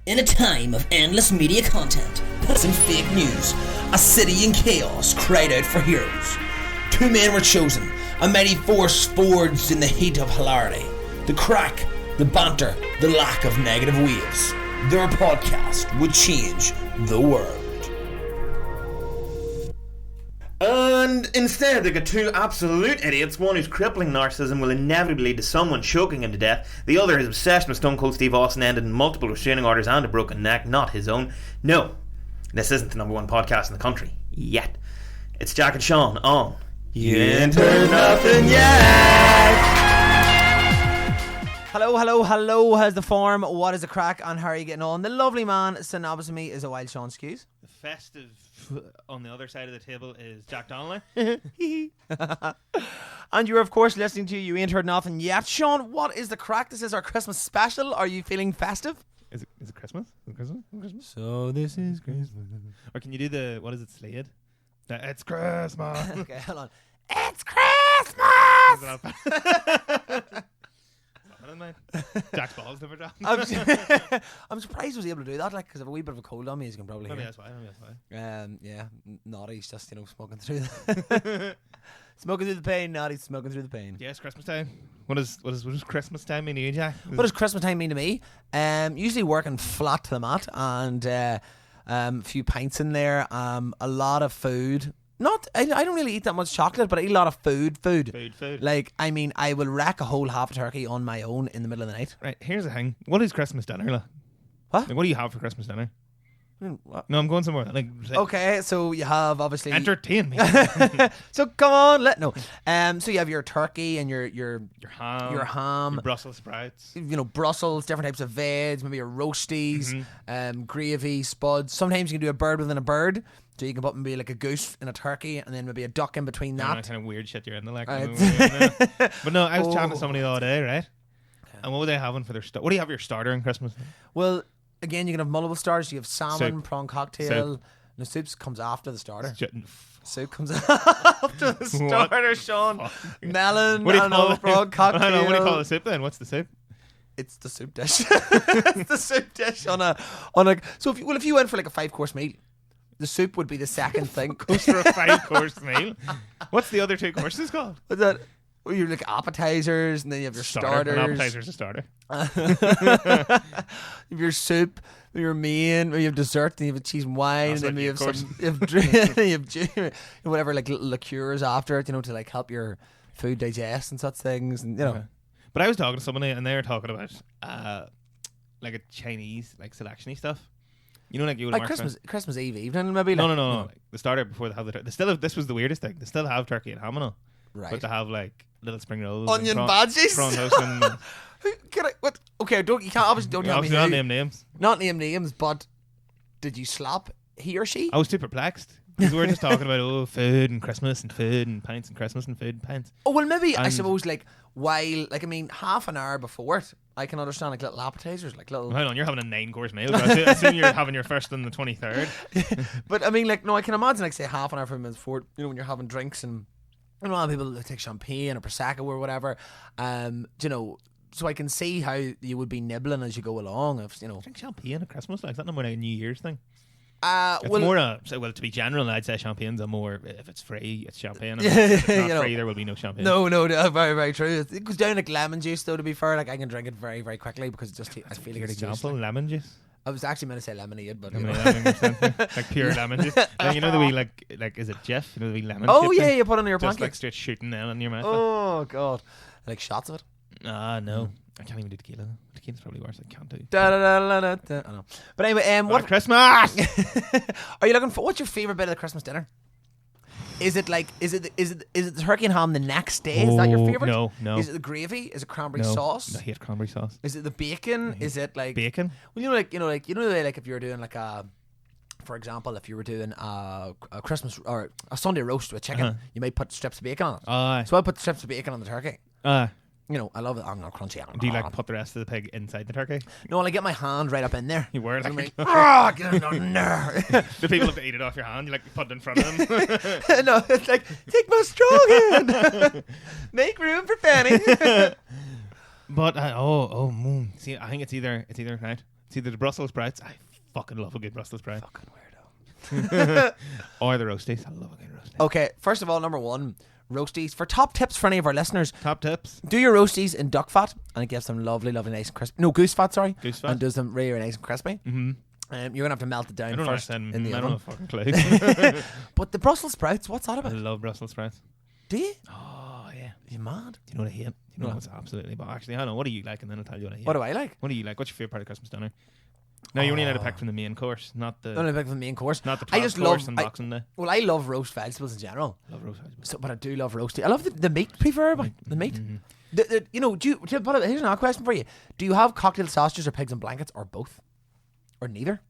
In a time of endless media content, some fake news, a city in chaos cried out for heroes. Two men were chosen, a mighty force forged in the heat of hilarity. The crack, the banter, the lack of negative waves. Their podcast would change the world. And instead they got two absolute idiots, one whose crippling narcissism will inevitably lead to someone choking him to death, the other his obsession with Stone Cold Steve Austin ended in multiple restraining orders and a broken neck, not his own. No, this isn't the number one podcast in the country, yet. It's Jack and Sean on You Ain't Heard Nothing Yet. Hello, how's the form? What is the crack and how are you getting on? The lovely man sitting opposite me is a wild Sean Skews. The festive on the other side of the table is Jack Donnelly. And you're of course listening to You Ain't Heard Nothing Yet. Sean, what is the crack? This is our Christmas special. Are you feeling festive? Is it Christmas? Is it Christmas? So this is Christmas. Or can you do the, what is it, Slade? It's Christmas. Okay, hold on. It's Christmas! Jack's balls never dropped. I'm surprised I was able to do that, like, because I have a wee bit of a cold on me, as you can probably hear. Maybe that's why. Yeah, Naughty's just, smoking through smoking through the pain, Naughty's smoking through the pain. Yes, Christmas time. What does Christmas time mean to you, Jack? What does Christmas time mean to me? Usually working flat to the mat and a few pints in there, a lot of food. I don't really eat that much chocolate, but I eat a lot of food. Food. Like, I mean, I will rack a whole half a turkey on my own in the middle of the night. Right, here's the thing. What is Christmas dinner, like? What? Like, what do you have for Christmas dinner? What? No, I'm going somewhere. Like, okay, so you have obviously entertain me. So come on, so you have your turkey and your ham, your Brussels sprouts, Brussels, different types of veg, maybe your roasties, gravy, spuds. Sometimes you can do a bird within a bird. So you can put maybe like a goose in a turkey and then maybe a duck in between that. Kind of weird shit you're in the like. But no, I was chatting to somebody the other day, right? And what were they having for their what do you have for your starter on Christmas? Well, again, you can have multiple starters. You have salmon, soup. prawn cocktail. No, soup comes after the starter. Soup comes after the starter, Sean. Melon, prawn cocktail. I know, what do you call the soup then? What's the soup? It's the soup dish. It's the soup dish on a. So if you went for like a 5-course meal, the soup would be the second thing. Goes for a 5-course meal. What's the other 2 courses called? What's that? Well, you're like appetizers, and then you have your starters. An appetizer's a starter. You have your soup, your main, or you have dessert, and you have cheese and wine, and then you have some, you have drink, you have whatever, like little liqueurs after it, to like help your food digest and such things, and Okay. But I was talking to somebody, and they were talking about like a Chinese like selectiony stuff. Like you would like Christmas Eve evening, maybe. Like, no. Like the starter before they have the turkey. This was the weirdest thing. They still have turkey and ham and all, right? But they have like little spring rolls, onion badges. Prawn toast and Can I? What? Okay, you can't obviously don't tell me. Not name names. Not name names, but did you slap he or she? I was too perplexed because we were just talking about food and Christmas and food and pints and Christmas and food and pints. Oh well, maybe I suppose like while half an hour before it, I can understand like little appetizers, like little. Hold on, you're having a 9-course meal. I assume you're having your first on the 23rd. But I mean, like, no, I can imagine like say half an hour from before, when you're having drinks and a lot of people take champagne or prosecco or whatever, so I can see how you would be nibbling as you go along. If drink champagne at Christmas, like is that not more like a New Year's thing? It's well, more to be general, I'd say champagne's a more, if it's free, it's champagne. If it's not free, there will be no champagne. No, very, very true. It goes down like lemon juice, though, to be fair. Like, I can drink it very, very quickly because it just I feel like it's example, juice. Lemon juice? I was actually meant to say lemonade, but like pure lemon juice. Like, the wee, like is it Jeff? The wee lemon oh, chip yeah, thing? you put it on your just pancake. like straight shooting down in your mouth. Oh, God. Like shots of it? No. I can't even do tequila. Tequila's probably worse. I can't do. I know. But anyway, what Christmas? are you looking for? What's your favorite bit of the Christmas dinner? Is it the turkey and ham the next day? Is that your favorite? No. Is it the gravy? Is it cranberry sauce? I hate cranberry sauce. Is it the bacon? Is it like bacon? Well, like if you were doing like a, for example, if you were doing a Christmas or a Sunday roast with chicken, you might put strips of bacon on it. So I put strips of bacon on the turkey. I love it. I'm not crunchy. Do you like put the rest of the pig inside the turkey? No, I get my hand right up in there. You were like, get in there. The people have to eat it off your hand. You like put it in front of them. No, it's like take my strong hand, make room for Fanny. But see, I think it's either right. See, the Brussels sprouts, I fucking love a good Brussels sprout. Fucking weirdo. Or the roasties. I love a good roastie. Okay, first of all, number one, roasties. For top tips for any of our listeners, Top tips. do your roasties in duck fat, and it gives them lovely, nice and crispy. No, goose fat, sorry. Goose fat. And does them really nice and crispy. Mm-hmm. You're going to have to melt it down I don't first understand. in the I don't oven. have a fucking clue. But the Brussels sprouts, what's that I about? love Brussels sprouts. Do you? Oh, yeah. You mad? Do you know what I hate? You know What? what's absolutely... But actually, I don't know. What do you like? And then I'll tell you what I hate. What do I like? What do you like? What's your favourite part of Christmas dinner? No, you're only allowed to pick from the main course, not the... Only pick from the main course. Not the I 12th just course love. on Boxing Day. Well, I love roast vegetables in general. Love roast vegetables. So, but I do love roasty. I love the meat, preferably. The meat. Mm-hmm. You know, here's another question for you. Do you have cocktail sausages or pigs and blankets or both? Or neither?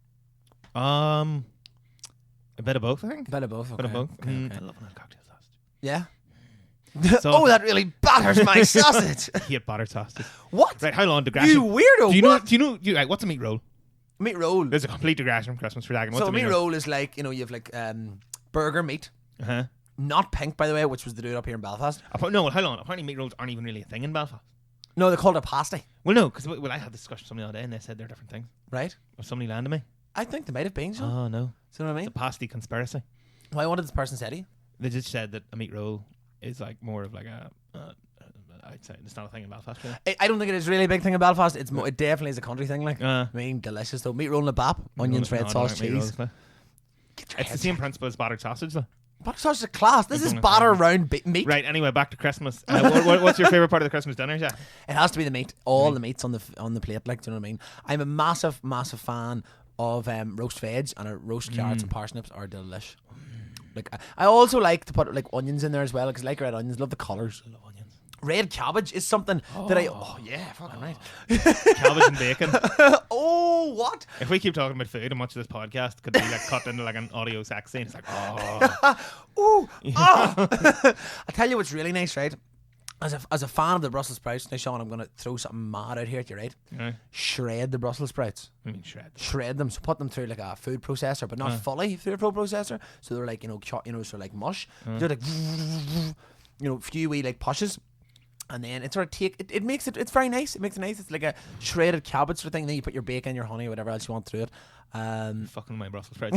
A bit of both, I think. A bit of both. Okay. Bit of both. Okay, okay. I love a cocktail sausage. Yeah. So- Oh, that really batters my sausage. I hate buttered sausage. What? Right, how long digression? You weirdo. Do you know? What? Do you know? Right, what's a meat roll? Meat roll. There's a complete digression from Christmas for Dagan. What's So a a meat roll is like, you know, you have like burger meat. Uh-huh. Not pink, by the way, which was the dude up here in Belfast. No, well, hold on. Apparently, meat rolls aren't even really a thing in Belfast. No, they called it pasty. Well, no, because I had this discussion with somebody the other day, and they said they're different things. Right? Or somebody landed me. I think they might have been, Sean. Oh no, Do you know what I it's mean? a pasty conspiracy. Why? What did this person say to you? They just said that a meat roll is like more of like a. I'd say it's not a thing in Belfast. Really. I don't think it is really a big thing in Belfast. It's it definitely is a country thing. Like, Uh. I mean, delicious though. Meat roll in a bap, onions, red sauce, cheese. It's the same principle as battered sausage, though. Butter sausage is a class. This I is don't batter know. round meat. Right. Anyway, back to Christmas. What's your favorite part of the Christmas dinner, Jack? It has to be the meat. All the meats on the plate. Like, do you know what I mean? I'm a massive fan of roast veg, and roast carrots and parsnips are delish. Like, I also like to put like onions in there as well because I like red onions. Love the colours. I love onions. Red cabbage is something that I. Oh yeah, fucking right. Cabbage and bacon. Oh, what? If we keep talking about food and much of this podcast could be like cut into like an audio sex scene, it's like, oh. Ooh, I tell you what's really nice, right? As a fan of the Brussels sprouts, now Sean, I'm going to throw something mad out here at you, right? Right. Shred the Brussels sprouts. I mean, shred. Shred them, so put them through like a food processor, but not fully through a food processor. So they're like, you know, so like mush. They're like, you know, few wee like pushes. And then it sort of it makes it, it's very nice. It makes it nice. It's like a shredded cabbage sort of thing. Then you put your bacon, your honey, whatever else you want through it. Fucking my Brussels sprouts.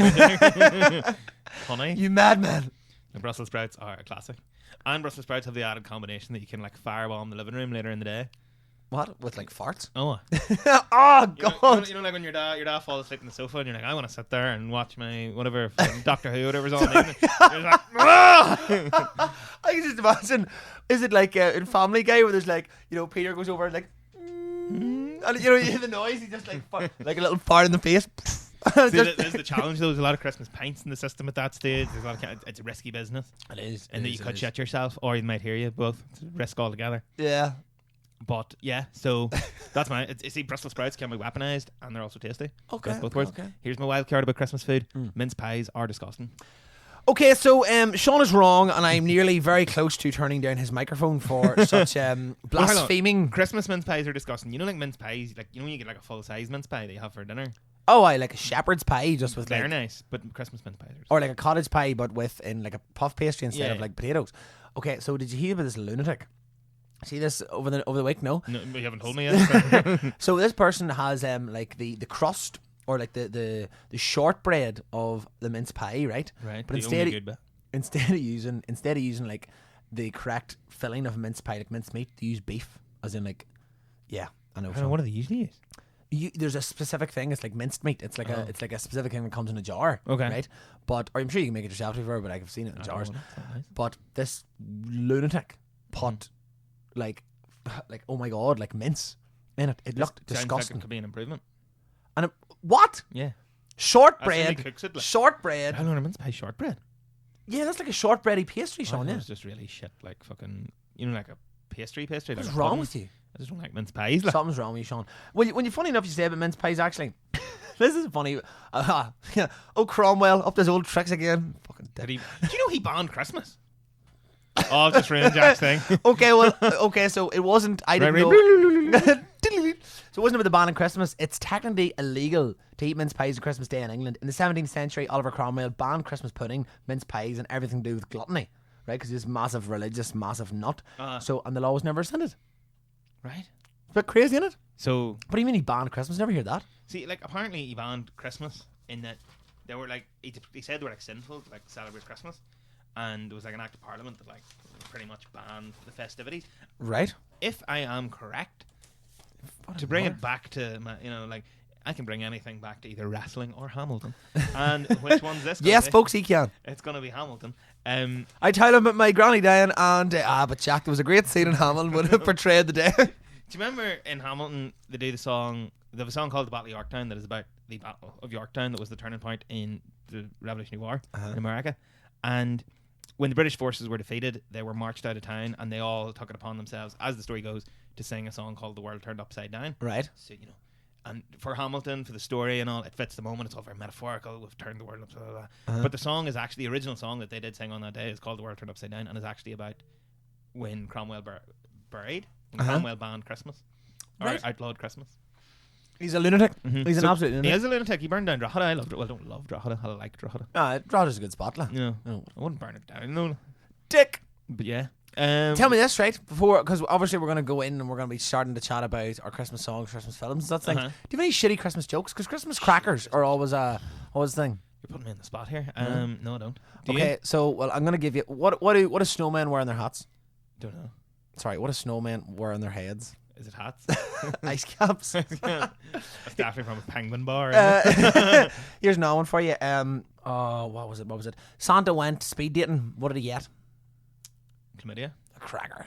Honey. You madman. The Brussels sprouts are a classic. And Brussels sprouts have the added combination that you can like firebomb the living room later in the day. What? With like farts? Oh. Oh, You know, God. you know, like when your dad falls asleep on the sofa and you're like, I want to sit there and watch my whatever Doctor Who, whatever's on. You're like, I can just imagine. Is it like in Family Guy where there's like, you know, Peter goes over and like, and you know, you hear the noise, he just like like a little fart in the face. See, there's the challenge though. There's a lot of Christmas pints in the system at that stage. There's a lot of it's a risky business. It is. And that you could shit yourself or you might hear you both. It's a risk altogether. Yeah. But yeah, so that's my. See, Brussels sprouts can be weaponized and they're also tasty. Okay. Both words. Okay. Here's my wild card about Christmas food. Mince pies are disgusting. Okay, so Sean is wrong, and I'm nearly very close to turning down his microphone for such blaspheming. Christmas mince pies are disgusting. You know, like mince pies, like you know when you get like a full size mince pie that you have for dinner. Oh, I like a shepherd's pie just with They're like, nice, but Christmas mince pies are or like a cottage pie, but with in like a puff pastry instead of Yeah. like potatoes. Okay, so did you hear about this lunatic? See this over the week? No. No, you haven't told me yet. So this person has like the crust or like the shortbread of the mince pie, right? Right. But the instead only good bit. instead of using like the correct filling of a mince pie, like mince meat, they use beef, as in like, yeah, I know. I don't know, what do they usually use? There's a specific thing. It's like minced meat. It's like a specific thing that comes in a jar. Okay. Right. But or I'm sure you can make it yourself before, but I've seen it in jars. Nice. But this lunatic put like oh my god, like mince in it. It looked Sounds like disgusting. it could be an improvement. And what? Yeah. Shortbread. Cooks it, like. Shortbread. I don't know, mince pie shortbread. Yeah, that's like a shortbready pastry, I Sean. thought it Yeah. was just really shit, like fucking, you know, like a pastry. Like What's a wrong pudding. with you? I just don't like mince pies. Like. Something's wrong with you, Sean. When you funny enough, you say about mince pies. Actually, this is funny. Oh, Cromwell up to his old tricks again. Fucking Did dick. he? Do you know he banned Christmas? Oh, I've just ruined Jack's thing. Okay, well, okay, so it wasn't. I didn't know. So it wasn't about the ban on Christmas. It's technically illegal to eat mince pies on Christmas Day in England. In the 17th century, Oliver Cromwell banned Christmas pudding, mince pies, and everything to do with gluttony. Right, because he's massive religious, massive nut. And the law was never rescinded. Right. It's a bit crazy, isn't it? So, What do you mean he banned Christmas? Never heard that. see, like, apparently he banned Christmas in that they were like, he said they were like sinful to like celebrate Christmas, and it was like an act of Parliament that like pretty much banned the festivities. Right. If I am correct, to bring it back to my, like, I can bring anything back to either wrestling or Hamilton. And which one's this? Yes, be? folks, he can. It's going to be Hamilton. I tell him about my granny dying, and but Jack, there was a great scene in Hamilton when it portrayed the day. Do you remember in Hamilton they do the song? They have a song called "The Battle of Yorktown" that is about the Battle of Yorktown. That was the turning point in the Revolutionary War in America. And when the British forces were defeated, they were marched out of town, and they all took it upon themselves, as the story goes, to sing a song called "The World Turned Upside Down." Right. So and for Hamilton, for the story and all, it fits the moment. It's all very metaphorical. We've turned the world upside down. But the song is actually the original song that they did sing on that day. Is called "The World Turned Upside Down" and is actually about when Cromwell buried. When Cromwell banned Christmas or outlawed Christmas. He's a lunatic. He's an absolute lunatic. He is a lunatic. He burned down Drogheda. I loved it. Well, I don't love Drogheda. I like Drogheda. Droghed's a good spot, lad. I wouldn't burn it down. No. Dick. But yeah. Tell me this, right? Before, because obviously we're going to go in and we're going to be starting to chat about our Christmas songs, Christmas films, and that thing. Do you have any shitty Christmas jokes? Because Christmas crackers are always a thing. You're putting me in the spot here. No, I don't. Do okay, you? so well, I'm going to give you what do snowmen wear in their hats? Don't know. Sorry, what do snowmen wear on their heads? Is it hats? Ice caps. That's definitely from a penguin bar. Here's another one for you. What was it? Santa went speed dating. What did he get? Chlamydia. A cracker.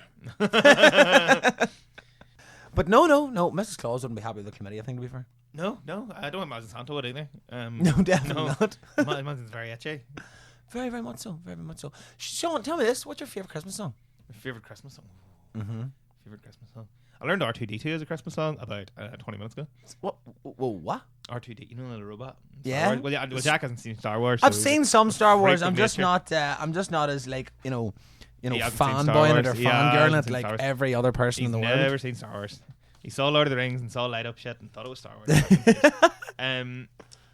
But no. Mrs. Claus wouldn't be happy with the chlamydia thing, to be fair. No, I don't imagine Santa would either. No, definitely not. I imagine it's very itchy. Very, very much so. Very, very much so. Sean, tell me this. What's your favourite Christmas song? My favourite Christmas song? Favourite Christmas song? I learned R2D2 as a Christmas song about 20 minutes ago. What? What? R2D, you know, the robot. Yeah. Well, Jack hasn't seen Star Wars. I've seen some Star Wars. I'm just not as like fanboying it or fangirling it like every other person in the world. He's never seen Star Wars. He saw Lord of the Rings and saw light up shit and thought it was Star Wars.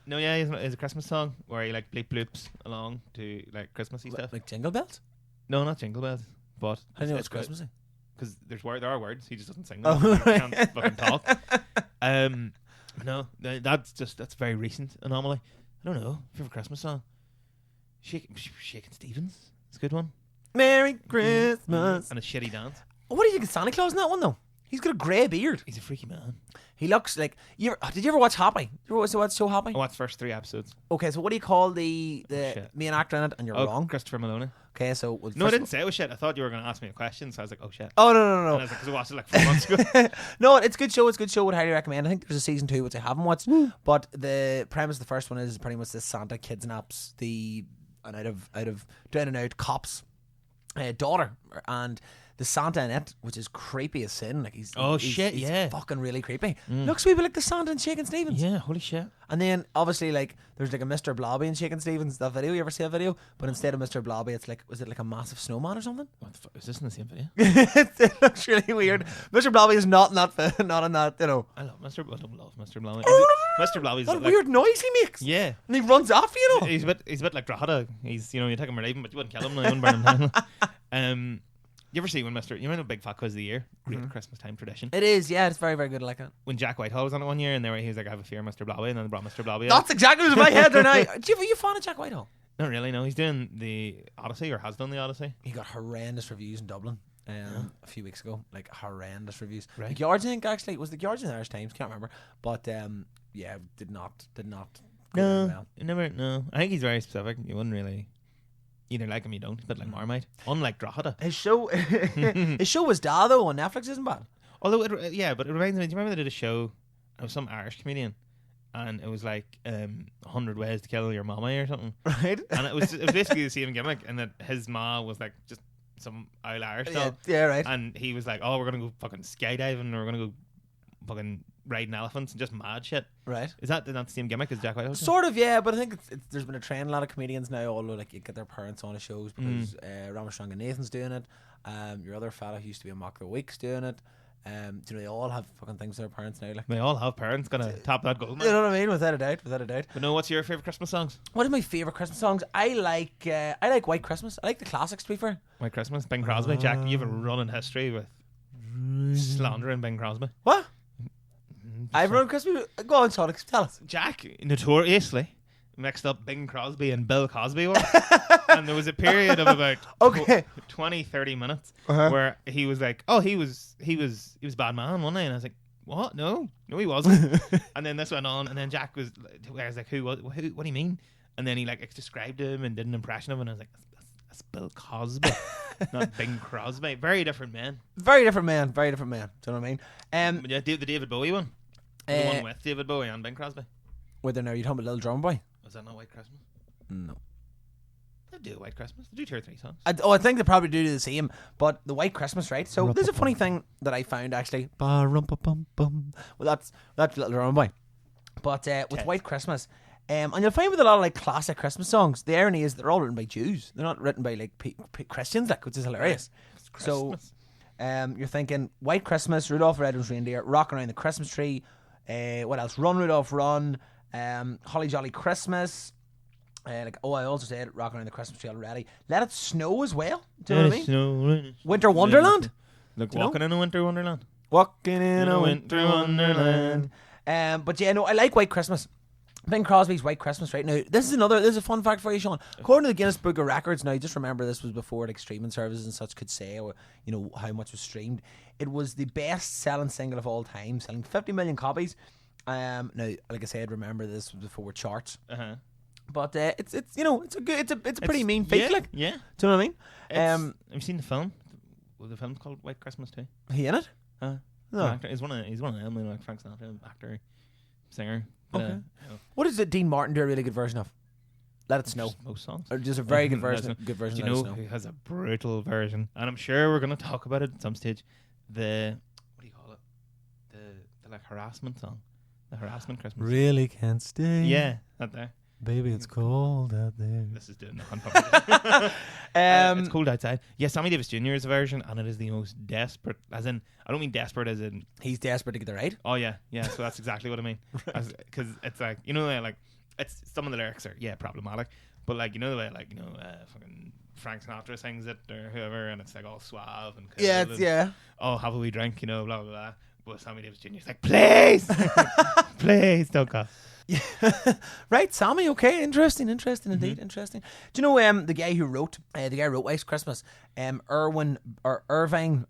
No, yeah, it's a Christmas song where he like bleep bloops along to like Christmassy stuff. Like Jingle Bells? No, not Jingle Bells. But how do you know it's Christmassy? Because there are words. He just doesn't sing them. He can't fucking talk. No, that's a very recent anomaly. I don't know. Favorite Christmas song? Shakin' Stevens. It's a good one. Merry Christmas. And a shitty dance. What do you think of Santa Claus in that one though? He's got a grey beard. He's a freaky man. He looks like did you ever watch Happy? Did you ever watch So Happy? I watched the first 3 episodes. Okay, so what do you call the main actor in it? And you're wrong. Christopher Maloney. Okay, so no, I didn't say it was shit. I thought you were going to ask me a question, so I was like, oh shit. Oh no. And I was like, because I watched it like 4 months ago. No, it's a good show. It's a good show. Would highly recommend. I think there's a season 2 which I haven't watched, but the premise of the first one is pretty much this: Santa kidnaps down and out cops daughter, and the Santa in it, which is creepy as sin, like he's fucking really creepy. Looks a wee bit like the Santa in Shakin' Stevens. Yeah, holy shit. And then obviously like there's like a Mr. Blobby in Shakin' Stevens. That video, you ever see that video? But instead of Mr. Blobby, it's like, was it like a massive snowman or something? What the fuck is this in the same video? It looks really weird. Mr. Blobby is not in that. Not in that. You know. I don't love Mr. Blobby. Mr. Blobby's that like, weird noise he makes. Yeah, and he runs after you. He's a bit like Drogheda. He's you take him or leave him, but you wouldn't kill him. You wouldn't burn him down. You ever see when you remember Big Fat Quiz of the Year? Great Christmas time tradition. It is, yeah. It's very, very good. I like it. When Jack Whitehall was on it one year, and he was like, "I have a fear of Mr. Blobby," and then they brought Mr. Blobby. That's exactly what's in my head right now. Are you a fan of Jack Whitehall? Not really. No, he's doing the Odyssey or has done the Odyssey. He got horrendous reviews in Dublin a few weeks ago. Like horrendous reviews. Right. The Guardian, I think, actually was the Guardian Irish Times. Can't remember, but yeah, did not. No, well. never. No, I think he's very specific. You wouldn't really. Either like him, you don't. A bit like Marmite. Unlike Drogheda. His show was Da though on Netflix isn't bad. Although, but it reminds me. Do you remember they did a show? It was some Irish comedian, and it was like 100 Ways to Kill Your Mama or something. Right. And it was basically the same gimmick, and that his ma was like just some old Irish dog. Yeah, right. And he was like, "Oh, we're gonna go fucking skydiving, or we're gonna go fucking riding elephants and just mad shit." Right. Is that not the same gimmick as Jack Whitehall? Sort of, yeah, but I think there's been a trend. A lot of comedians now, although like you get their parents on the shows because Ramaswamy and Nathan's doing it. Your other fella who used to be a Mock the Week's doing it. They all have fucking things with their parents now. Like they all have parents gonna tap that gold. You know what I mean? Without a doubt. But no, what's your favourite Christmas songs? What are my favourite Christmas songs? I like White Christmas. I like the classics, to be fair. White Christmas, Bing Crosby, Jack. You have a running history with slandering Bing Crosby. What? I've run Christmas. Go on, Sonic. Tell us. Jack notoriously mixed up Bing Crosby and Bill Cosby once. And there was a period of about 20-30 minutes where he was like, oh, he was bad man one night, and I was like, what? No he wasn't. And then this went on, and then Jack was like, who what do you mean? And then he like described him and did an impression of him, and I was like, that's Bill Cosby, not Bing Crosby. Very different men. Very different man. Do you know what I mean? Yeah, the David Bowie one. The one with David Bowie and Bing Crosby. Whether now you're talking about Little Drummer Boy? Was that not White Christmas? No. They do White Christmas. They do 2 or 3 songs. I think they probably do the same, but the White Christmas, right? So there's a funny thing that I found actually. Well, that's Little Drummer Boy. But with White Christmas, and you'll find with a lot of like classic Christmas songs, the irony is they're all written by Jews. They're not written by like Christians, like, which is hilarious. So you're thinking White Christmas, Rudolph the Red-Nosed Reindeer, Rockin' Around the Christmas Tree. What else? Run Rudolph Run. Holly Jolly Christmas. I also said Rockin' Around the Christmas Tree already. Let It Snow as well. Do you know what I mean? Winter Wonderland. Like walking in a winter wonderland. Walking in a winter wonderland. But yeah, no, I like White Christmas. Bing Crosby's White Christmas right now. This is a fun fact for you, Sean. According to the Guinness Book of Records, now just remember this was before like streaming services and such could say, or how much was streamed. It was the best-selling single of all time, selling 50 million copies. Now, like I said, remember this was before charts. But it's a pretty mean feat, like. Yeah. Do you know what I Have mean? you seen the film? Well, the film's called White Christmas too. He in it? No. He's one of them, like Frank Sinatra, actor, singer. Okay. What does Dean Martin do a really good version of? Let It Snow. Most songs. Or just a very good version. Do you of Let It know Snow. who has a brutal version? And I'm sure we're going to talk about it at some stage. What do you call it? The like harassment song. The harassment Christmas. Really can't stay. Yeah, that there. Baby, it's cold out there. This is doing the it's cold outside. Yeah, Sammy Davis Jr.'s version, and it is the most desperate. As in, I don't mean desperate as in he's desperate to get the right. Oh yeah. So that's exactly what I mean. Because it's like like it's some of the lyrics are problematic, but like the way fucking Frank Sinatra sings it or whoever, and it's like all suave and cool yeah. Oh, have a wee drink, blah blah blah. But Sammy Davis Jr. is like, please, please don't go. Yeah. Right, Sammy. Okay, interesting indeed. Interesting. Do you know the guy who wrote White Christmas? Irving, Irving,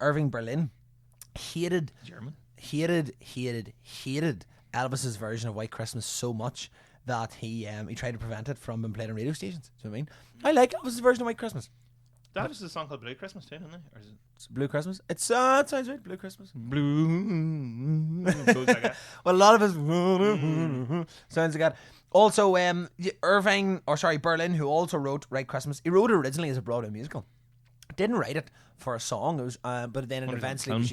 Irving Berlin hated Elvis's version of White Christmas so much that he tried to prevent it from being played on radio stations. Do you know what I mean? I like Elvis's version of White Christmas. That was a song called Blue Christmas too, isn't it? Or is it Blue Christmas? It sounds right. Blue Christmas. Blue. It goes like that. Well, a lot of it sounds like that. Also, Berlin, who also wrote White Christmas. He wrote it originally as a Broadway musical. Didn't write it for a song. It was, but then it eventually was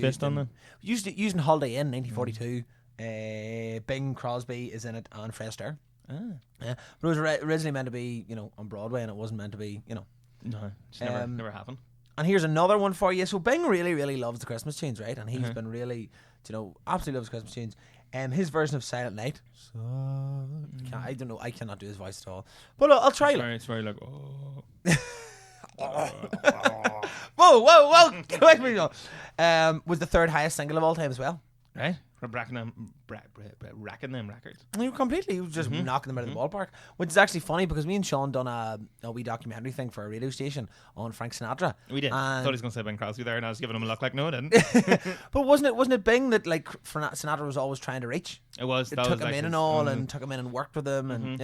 used in Holiday Inn 1942. Bing Crosby is in it and Fred Astaire. Yeah, but it was originally meant to be on Broadway, and it wasn't meant to be No, it's never happened. And here's another one for you. So Bing really, really loves the Christmas tunes, right? And he's been really, absolutely loves Christmas tunes. His version of Silent Night. I don't know. I cannot do his voice at all. But I'll try. It's very like, Whoa! Get away from me! Was the third highest single of all time as well. Right? From racking them records. He was just knocking them out of the ballpark. Which is actually funny because me and Sean done a wee documentary thing for a radio station on Frank Sinatra. We did. I thought he was going to say Bing Crosby there, and I was giving him a look like, no, I didn't. But wasn't it Bing that like Sinatra was always trying to reach? It was. It took him in and all, and took him in and worked with him, and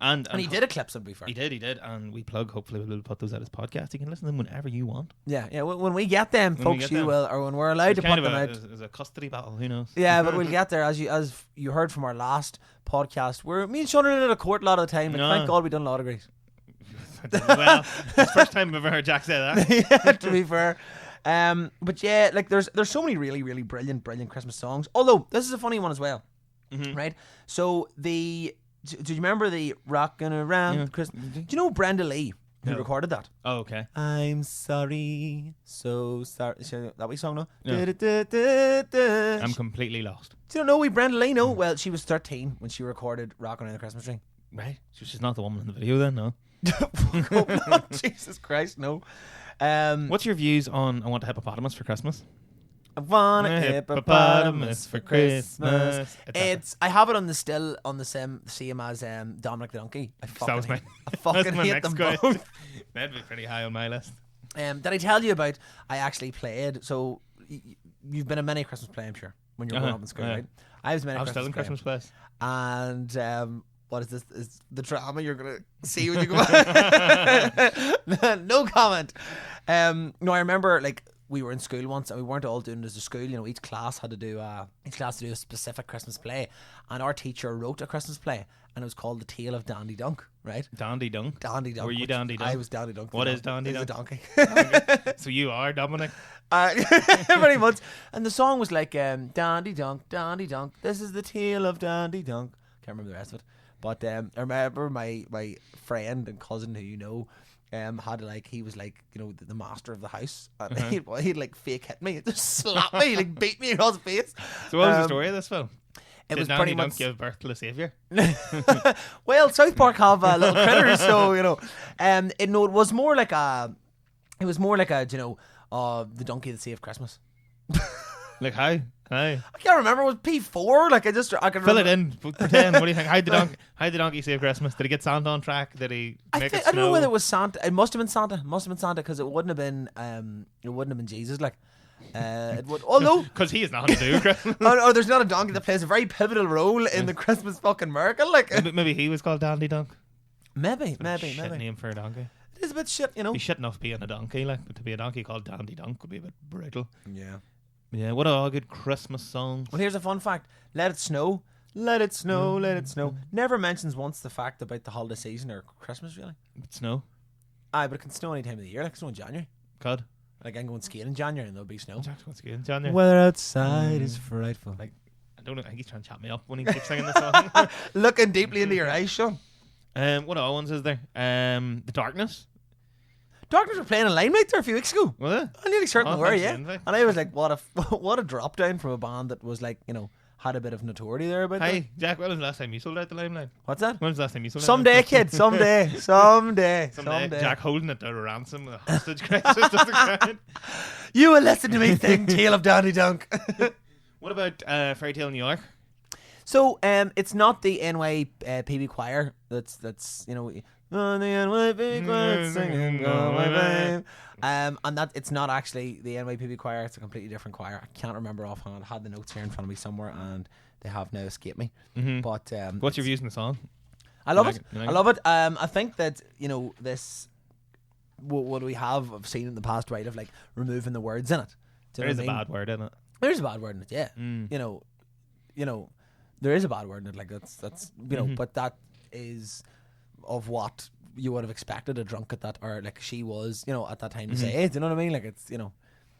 And he did eclipse him before. He did. And we plug, hopefully we'll put those out as podcasts. You can listen to them whenever you want. Yeah. When we get them, folks, you will, or when we're allowed to put them out. It's a custody battle, who knows? Yeah, but we'll get there. As you heard from our last podcast, me and Sean are in a court a lot of the time, and thank God we done law degrees. Well, it's the first time I've ever heard Jack say that. Yeah, to be fair. But yeah, like there's so many really, really brilliant Christmas songs. Although, this is a funny one as well. Right? So do you remember the Rockin' Around Christmas? Do you know Brenda Lee, who recorded that? Oh, okay. I'm sorry, so sorry. That wee song, no? Yeah. I'm completely lost. Do you know Brenda Lee? No? Well, she was 13 when she recorded Rockin' Around the Christmas Tree. Right. So she's not the woman in the video then, no? No, Jesus Christ, no. What's your views on I Want a Hippopotamus for Christmas? I want a hippopotamus for Christmas. I have it on the same as Dominic the Donkey. I fucking hate them both. That'd be pretty high on my list. Did I tell you about? I actually played. So you've been a many Christmas play, I'm sure, when you're growing up in school, right? I was still in Christmas plays. And what is this? Is the drama you're gonna see when you go back? No comment. No, I remember like we were in school once and we weren't all doing it as a school. You know, each class had to do a specific Christmas play, and our teacher wrote a Christmas play, and it was called The Tale of Dandy Dunk. Right? Dandy Dunk. Dandy Dunk. Were you Dandy Dunk? I was Dandy Dunk. What is Dandy Dunk? He's a donkey. So you are Dominic. Pretty much. And the song was like Dandy Dunk, Dandy Dunk. This is the tale of Dandy Dunk. Can't remember the rest of it. But I remember my friend and cousin who you know had like he was like you know the master of the house. And he'd like fake hit me, just slap me, he'd like beat me across the face. So what was the story of this film? It was Dandy pretty Dunk much give birth to the saviour. Well, South Park have little critters, so you know. It was more like a you know the donkey that saved Christmas. Like how? I can't remember. It was P4. Like I can fill it in. Pretend. What do you think? How the donkey save Christmas? Did he get Santa on track? Did he make it snow? I don't know whether it was Santa. It must have been Santa. Because it wouldn't have been Jesus. Like. It would, although because he is not to do Christmas. There's not a donkey that plays a very pivotal role in the Christmas fucking miracle. Like maybe he was called Dandy Dunk. Maybe Shit name for a donkey. It is a bit shit, you know. He's shit enough being a donkey, like, but to be a donkey called Dandy Dunk would be a bit brutal. Yeah. What a good Christmas song. Well, here's a fun fact: Let It Snow, Let It Snow, Let It Snow. Never mentions once the fact about the holiday season or Christmas really. It's snow. Aye, but it can snow any time of the year. Like it can snow in January. God. Like I can go and skiing in January and there'll be snow. Weather outside is frightful. Like I don't know. I think he's trying to chat me up when he keeps singing this song. Looking deeply into your eyes, Sean. What other ones is there? The Darkness. Darkness were playing in Limelight there a few weeks ago. Was it? I'm nearly certain they were, yeah. And I was like, what a drop down from a band that was like, you know, had a bit of notoriety there about Hey, Jack, when was the last time you sold out the Limelight? What's that? When was the last time you sold out? Someday, kid. Someday. Jack holding it out of ransom with a hostage crisis. You will listen to me sing Tale of Dandy Dunk. What about Fairy Tale New York? So, it's not the NYPB choir. That's you know, the NYPB choir singing "Go My Babe." And that it's not actually the NYPB choir. It's a completely different choir. I can't remember offhand. I had the notes here in front of me somewhere, and they have now escaped me. Mm-hmm. But what's your views on the song? I love it. I love it. I think that you know this. What we have seen in the past, right? Of like removing the words in it. There is a bad word in it. There's a bad word in it. Yeah. You know, there is a bad word in it. Like that's you know, but that is of what you would have expected a drunk at that, or like she was, you know, at that time to say. Do you know what I mean? Like it's, you know,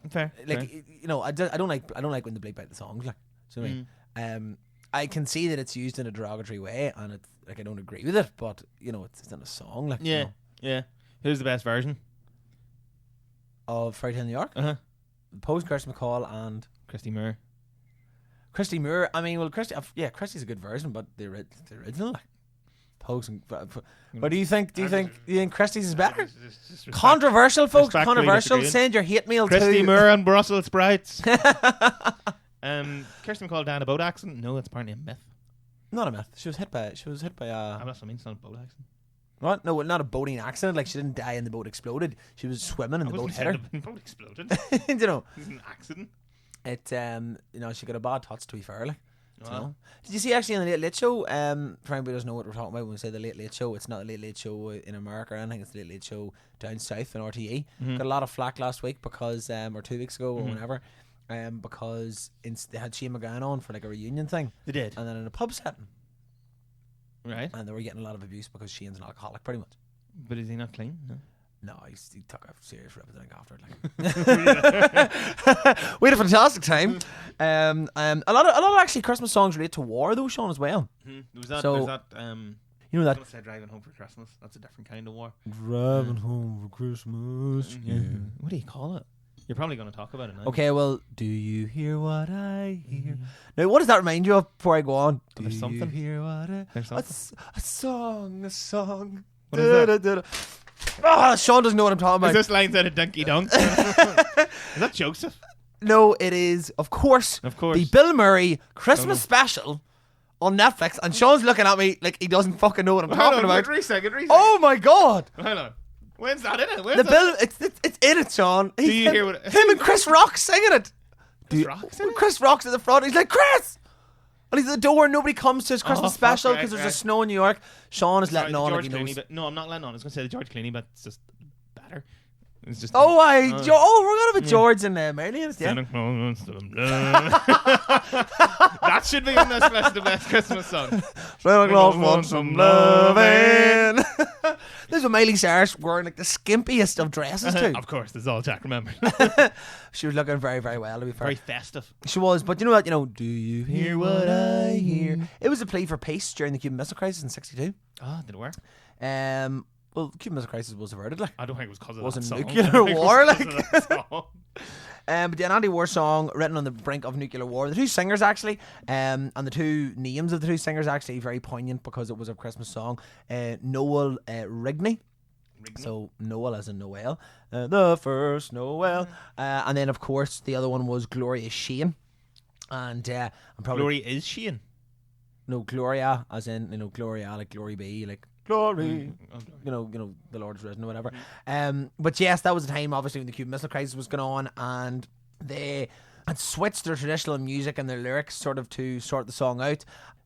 fair. Like you know, I don't like when they bleep out the songs. Like, do you know what I mean? I can see that it's used in a derogatory way, and it's like I don't agree with it, but you know, it's in a song. Like, yeah, you know. yeah. Who's the best version of Fairy Tale New York? Post Kirsty MacColl and Christy Moore. Christy Moore. I mean, well, Christy's a good version, but the original. Like, Post and, what do you think? Do you think Christy's is better? Just controversial, folks. Controversial. Send your hate mail to Christy Moore and Brussels sprouts. Kirsty MacColl down a boat accident. No, it's apparently a myth. Not a myth. She was hit by I'm not it's not a boat accident. What? No, not a boating accident. Like she didn't die and the boat exploded. She was swimming and the boat hit her. The boat exploded. You know, it's an accident. It you know, she got a bad touch, to be fair. Like, you know. Did you see actually on the Late Late Show? For anybody who doesn't know what we're talking about when we say the Late Late Show, it's not the Late Late Show in America or anything. It's the Late Late Show down south in RTE. Got a lot of flack last week because, or 2 weeks ago or whenever, because they had Shane McGowan on for like a reunion thing. They did, and then in a pub setting. Right. And they were getting a lot of abuse because Shane's an alcoholic, pretty much. But is he not clean? No, he took a serious rip drink after it. Like. We had a fantastic time. A lot of actually Christmas songs relate to war though, Sean, as well. There's that you know that. I was gonna say driving home for Christmas. That's a different kind of war. Driving home for Christmas. Yeah. What do you call it? You're probably going to talk about it now. Okay, well, do you hear what I hear? Now, what does that remind you of before I go on? There's something. Do you hear what I... There's something. A song. What is that? Oh, Sean doesn't know what I'm talking about. Is this lines out of Dunky Dunk? Is that Joseph? No, it is, of course, the Bill Murray Christmas special on Netflix. And Sean's looking at me like he doesn't fucking know what I'm talking about. Second. Oh my God! Hold on. When's that in it? It's in it, Sean. Do you hear what him and Chris Rock singing it? Chris Rock's at the front. He's like, Chris! And he's at the door and nobody comes to his Christmas special because there's a snow in New York. Sean is letting on like he knows. No, I'm not letting on. I was going to say the George Clooney, but it's just better. It's just we're going to have a George and Mary. Yeah. That should be in this the best Christmas song. Santa Claus wants some loving. There's a Miley Cyrus wearing like the skimpiest of dresses too. Of course, that's all Jack remembered. She was looking very, very well, to be fair. Very festive. She was, but you know what? Do you hear what I hear? It was a plea for peace during the Cuban Missile Crisis in '62. Oh, did it work? Well, the Cuban Missile Crisis was averted. Like, I don't think it was because of that song. It nuclear war, like. But the anti-war song written on the brink of nuclear war. The two singers actually, and the two names of the two singers actually very poignant because it was a Christmas song. Noel Rigney. So Noel as in Noel, the first Noel, and then of course the other one was Gloria Shane, and I'm probably Gloria is Shane. No, Gloria as in Gloria like glory be like. Glory, you know, the Lord is risen or whatever. But yes, that was the time obviously when the Cuban Missile Crisis was going on, and they had switched their traditional music and their lyrics sort of to sort the song out.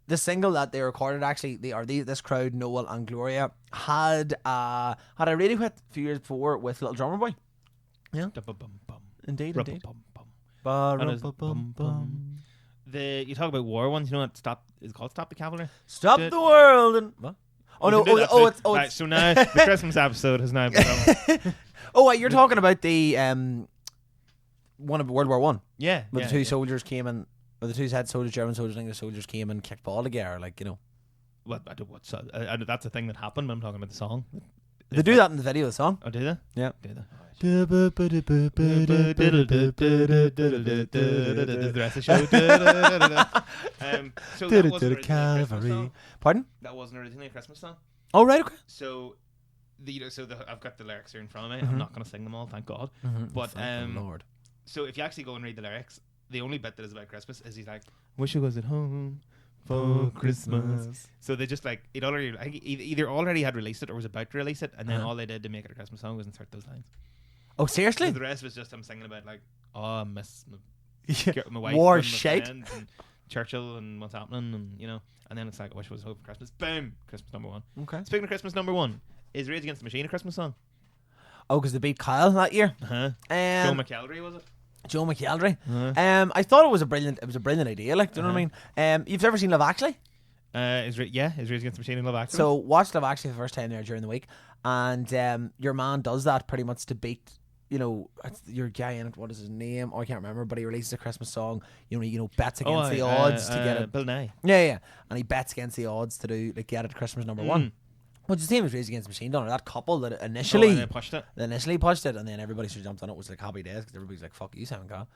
The single that they recorded actually, this crowd, Noel and Gloria, had a radio hit a few years before with Little Drummer Boy. Yeah, indeed. You talk about war ones. You know what? Is it called Stop the Cavalry? Stop the world and what? It's right, so now the Christmas episode has now become. You're talking about the one of World War One. Yeah, where the two soldiers came and, or the two head soldiers, German soldiers, and English soldiers came and kicked ball together, like What I don't what that's a thing that happened. But I'm talking about the song. They do that in the video of the song. Oh, do they? Yeah. Do they? The rest of the show. So that wasn't originally a Christmas song. Pardon? That wasn't originally a Christmas song. Oh, right, okay. So, I've got the lyrics here in front of me. I'm not going to sing them all, thank God. But Lord. So if you actually go and read the lyrics, the only bit that is about Christmas is he's like, "Wish I was at home for Christmas." So they just like it already. I think either already had released it or was about to release it, and then all they did to make it a Christmas song was insert those lines. Oh, seriously? So the rest was just I'm singing about like, I miss my wife, war and my shite, friends and Churchill and what's happening, and and then it's like, I wish I was home for Christmas. Boom, Christmas number one. Okay. Speaking of Christmas number one, is Rage Against the Machine a Christmas song? Oh, because they beat Kyle that year. Joe McElderry, was it? Joe McElderry. I thought it was a brilliant idea. Like, do you know what I mean? You've ever seen Love Actually? Is Rage Against the Machine in Love Actually? So watch Love Actually for the first time there during the week, and your man does that pretty much to beat. Your guy in it. What is his name? Oh, I can't remember. But he releases a Christmas song. Bets against the odds to get it. Bill Nye. Yeah, and he bets against the odds to do get it Christmas number one. Which is the same as Rage Against the Machine done. That couple that initially pushed it. and then everybody sort of jumped on it. Was like happy days because everybody's like, "Fuck you, Simon Cowell."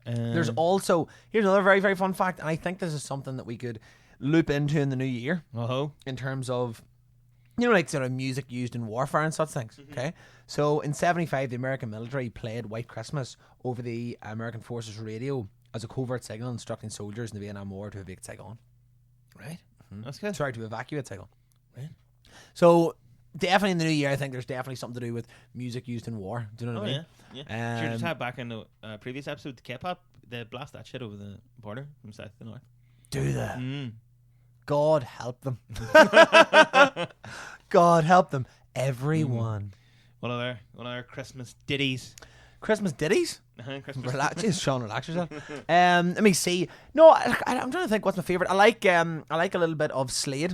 There's also here's another very, very fun fact, and I think this is something that we could loop into in the new year. In terms of like sort of music used in warfare and such things. Okay, so in '75, the American military played White Christmas over the American forces radio as a covert signal instructing soldiers in the Vietnam War to evacuate Saigon. Right, that's good. Sorry, to evacuate Saigon. Right. So definitely in the new year, I think there's definitely something to do with music used in war. Do you know what I mean? Yeah. Sure, just had back in the previous episode, K-pop, they blast that shit over the border from south to north. Do they? God help them. God help them. Everyone. One of their Christmas ditties. Christmas ditties? Christmas. Jeez, Sean, relax yourself. Let me see. No, I'm trying to think what's my favourite. I like a little bit of Slade.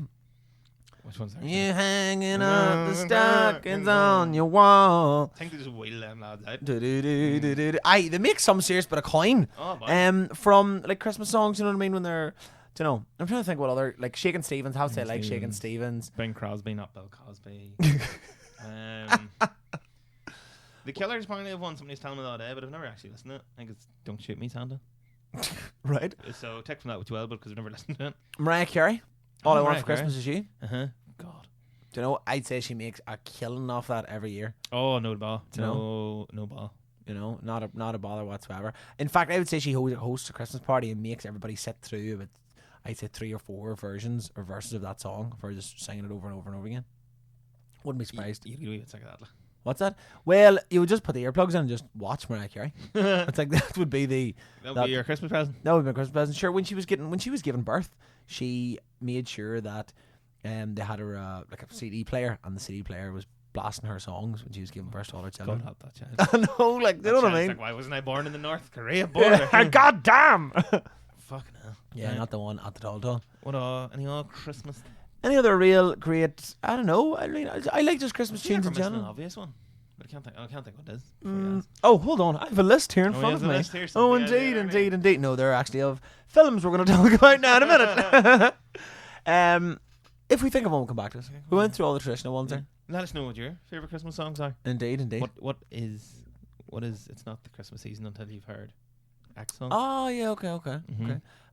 Which one's that? You hanging up the stockings on your wall. I think they just wheel them lads out. They make some serious bit of coin. Oh, boy. From like Christmas songs, you know what I mean? When they're, I'm trying to think what other, like Shakin' Stevens, how to say like Shakin' Stevens. Bing Crosby, not Bill Cosby. The Killers apparently have one. Somebody's telling me the other day, but I've never actually listened to it. I think it's Don't Shoot Me, Santa. Right. So take from that with 12, because I've never listened to it. Mariah Carey. All I Want for Christmas Is You. God. Do you know? I'd say she makes a killing off that every year. Oh, no ball. Do you know? No ball. You know, not a bother whatsoever. In fact, I would say she hosts a Christmas party and makes everybody sit through about, I'd say 3 or 4 versions or verses of that song for just singing it over and over and over again. Wouldn't be surprised. You do it like that. What's that? Well, you would just put the earplugs in and just watch Mariah Carey. It's like that would be that would be your Christmas present. That would be my Christmas present. Sure, when she was giving birth, she made sure that they had her like a CD player, and the CD player was blasting her songs when she was giving birth to all her children. God help that child. I know, like, you know what I mean? Like, why wasn't I born in the North Korea border? God damn! Fucking hell. Yeah, not the one at the tall. What any all Christmas? Any other real great? I don't know. I mean, I like just Christmas tunes in An general. obvious one. But I can't think what it is. Oh, hold on. I have a list here in front of me. Oh, indeed. No, they're actually of films we're going to talk about now in a minute. If we think of one, we'll come back to us. We went through all the traditional ones there. Let us know what your favourite Christmas songs are. Indeed. What is it's not the Christmas season until you've heard X song. Oh, yeah, okay.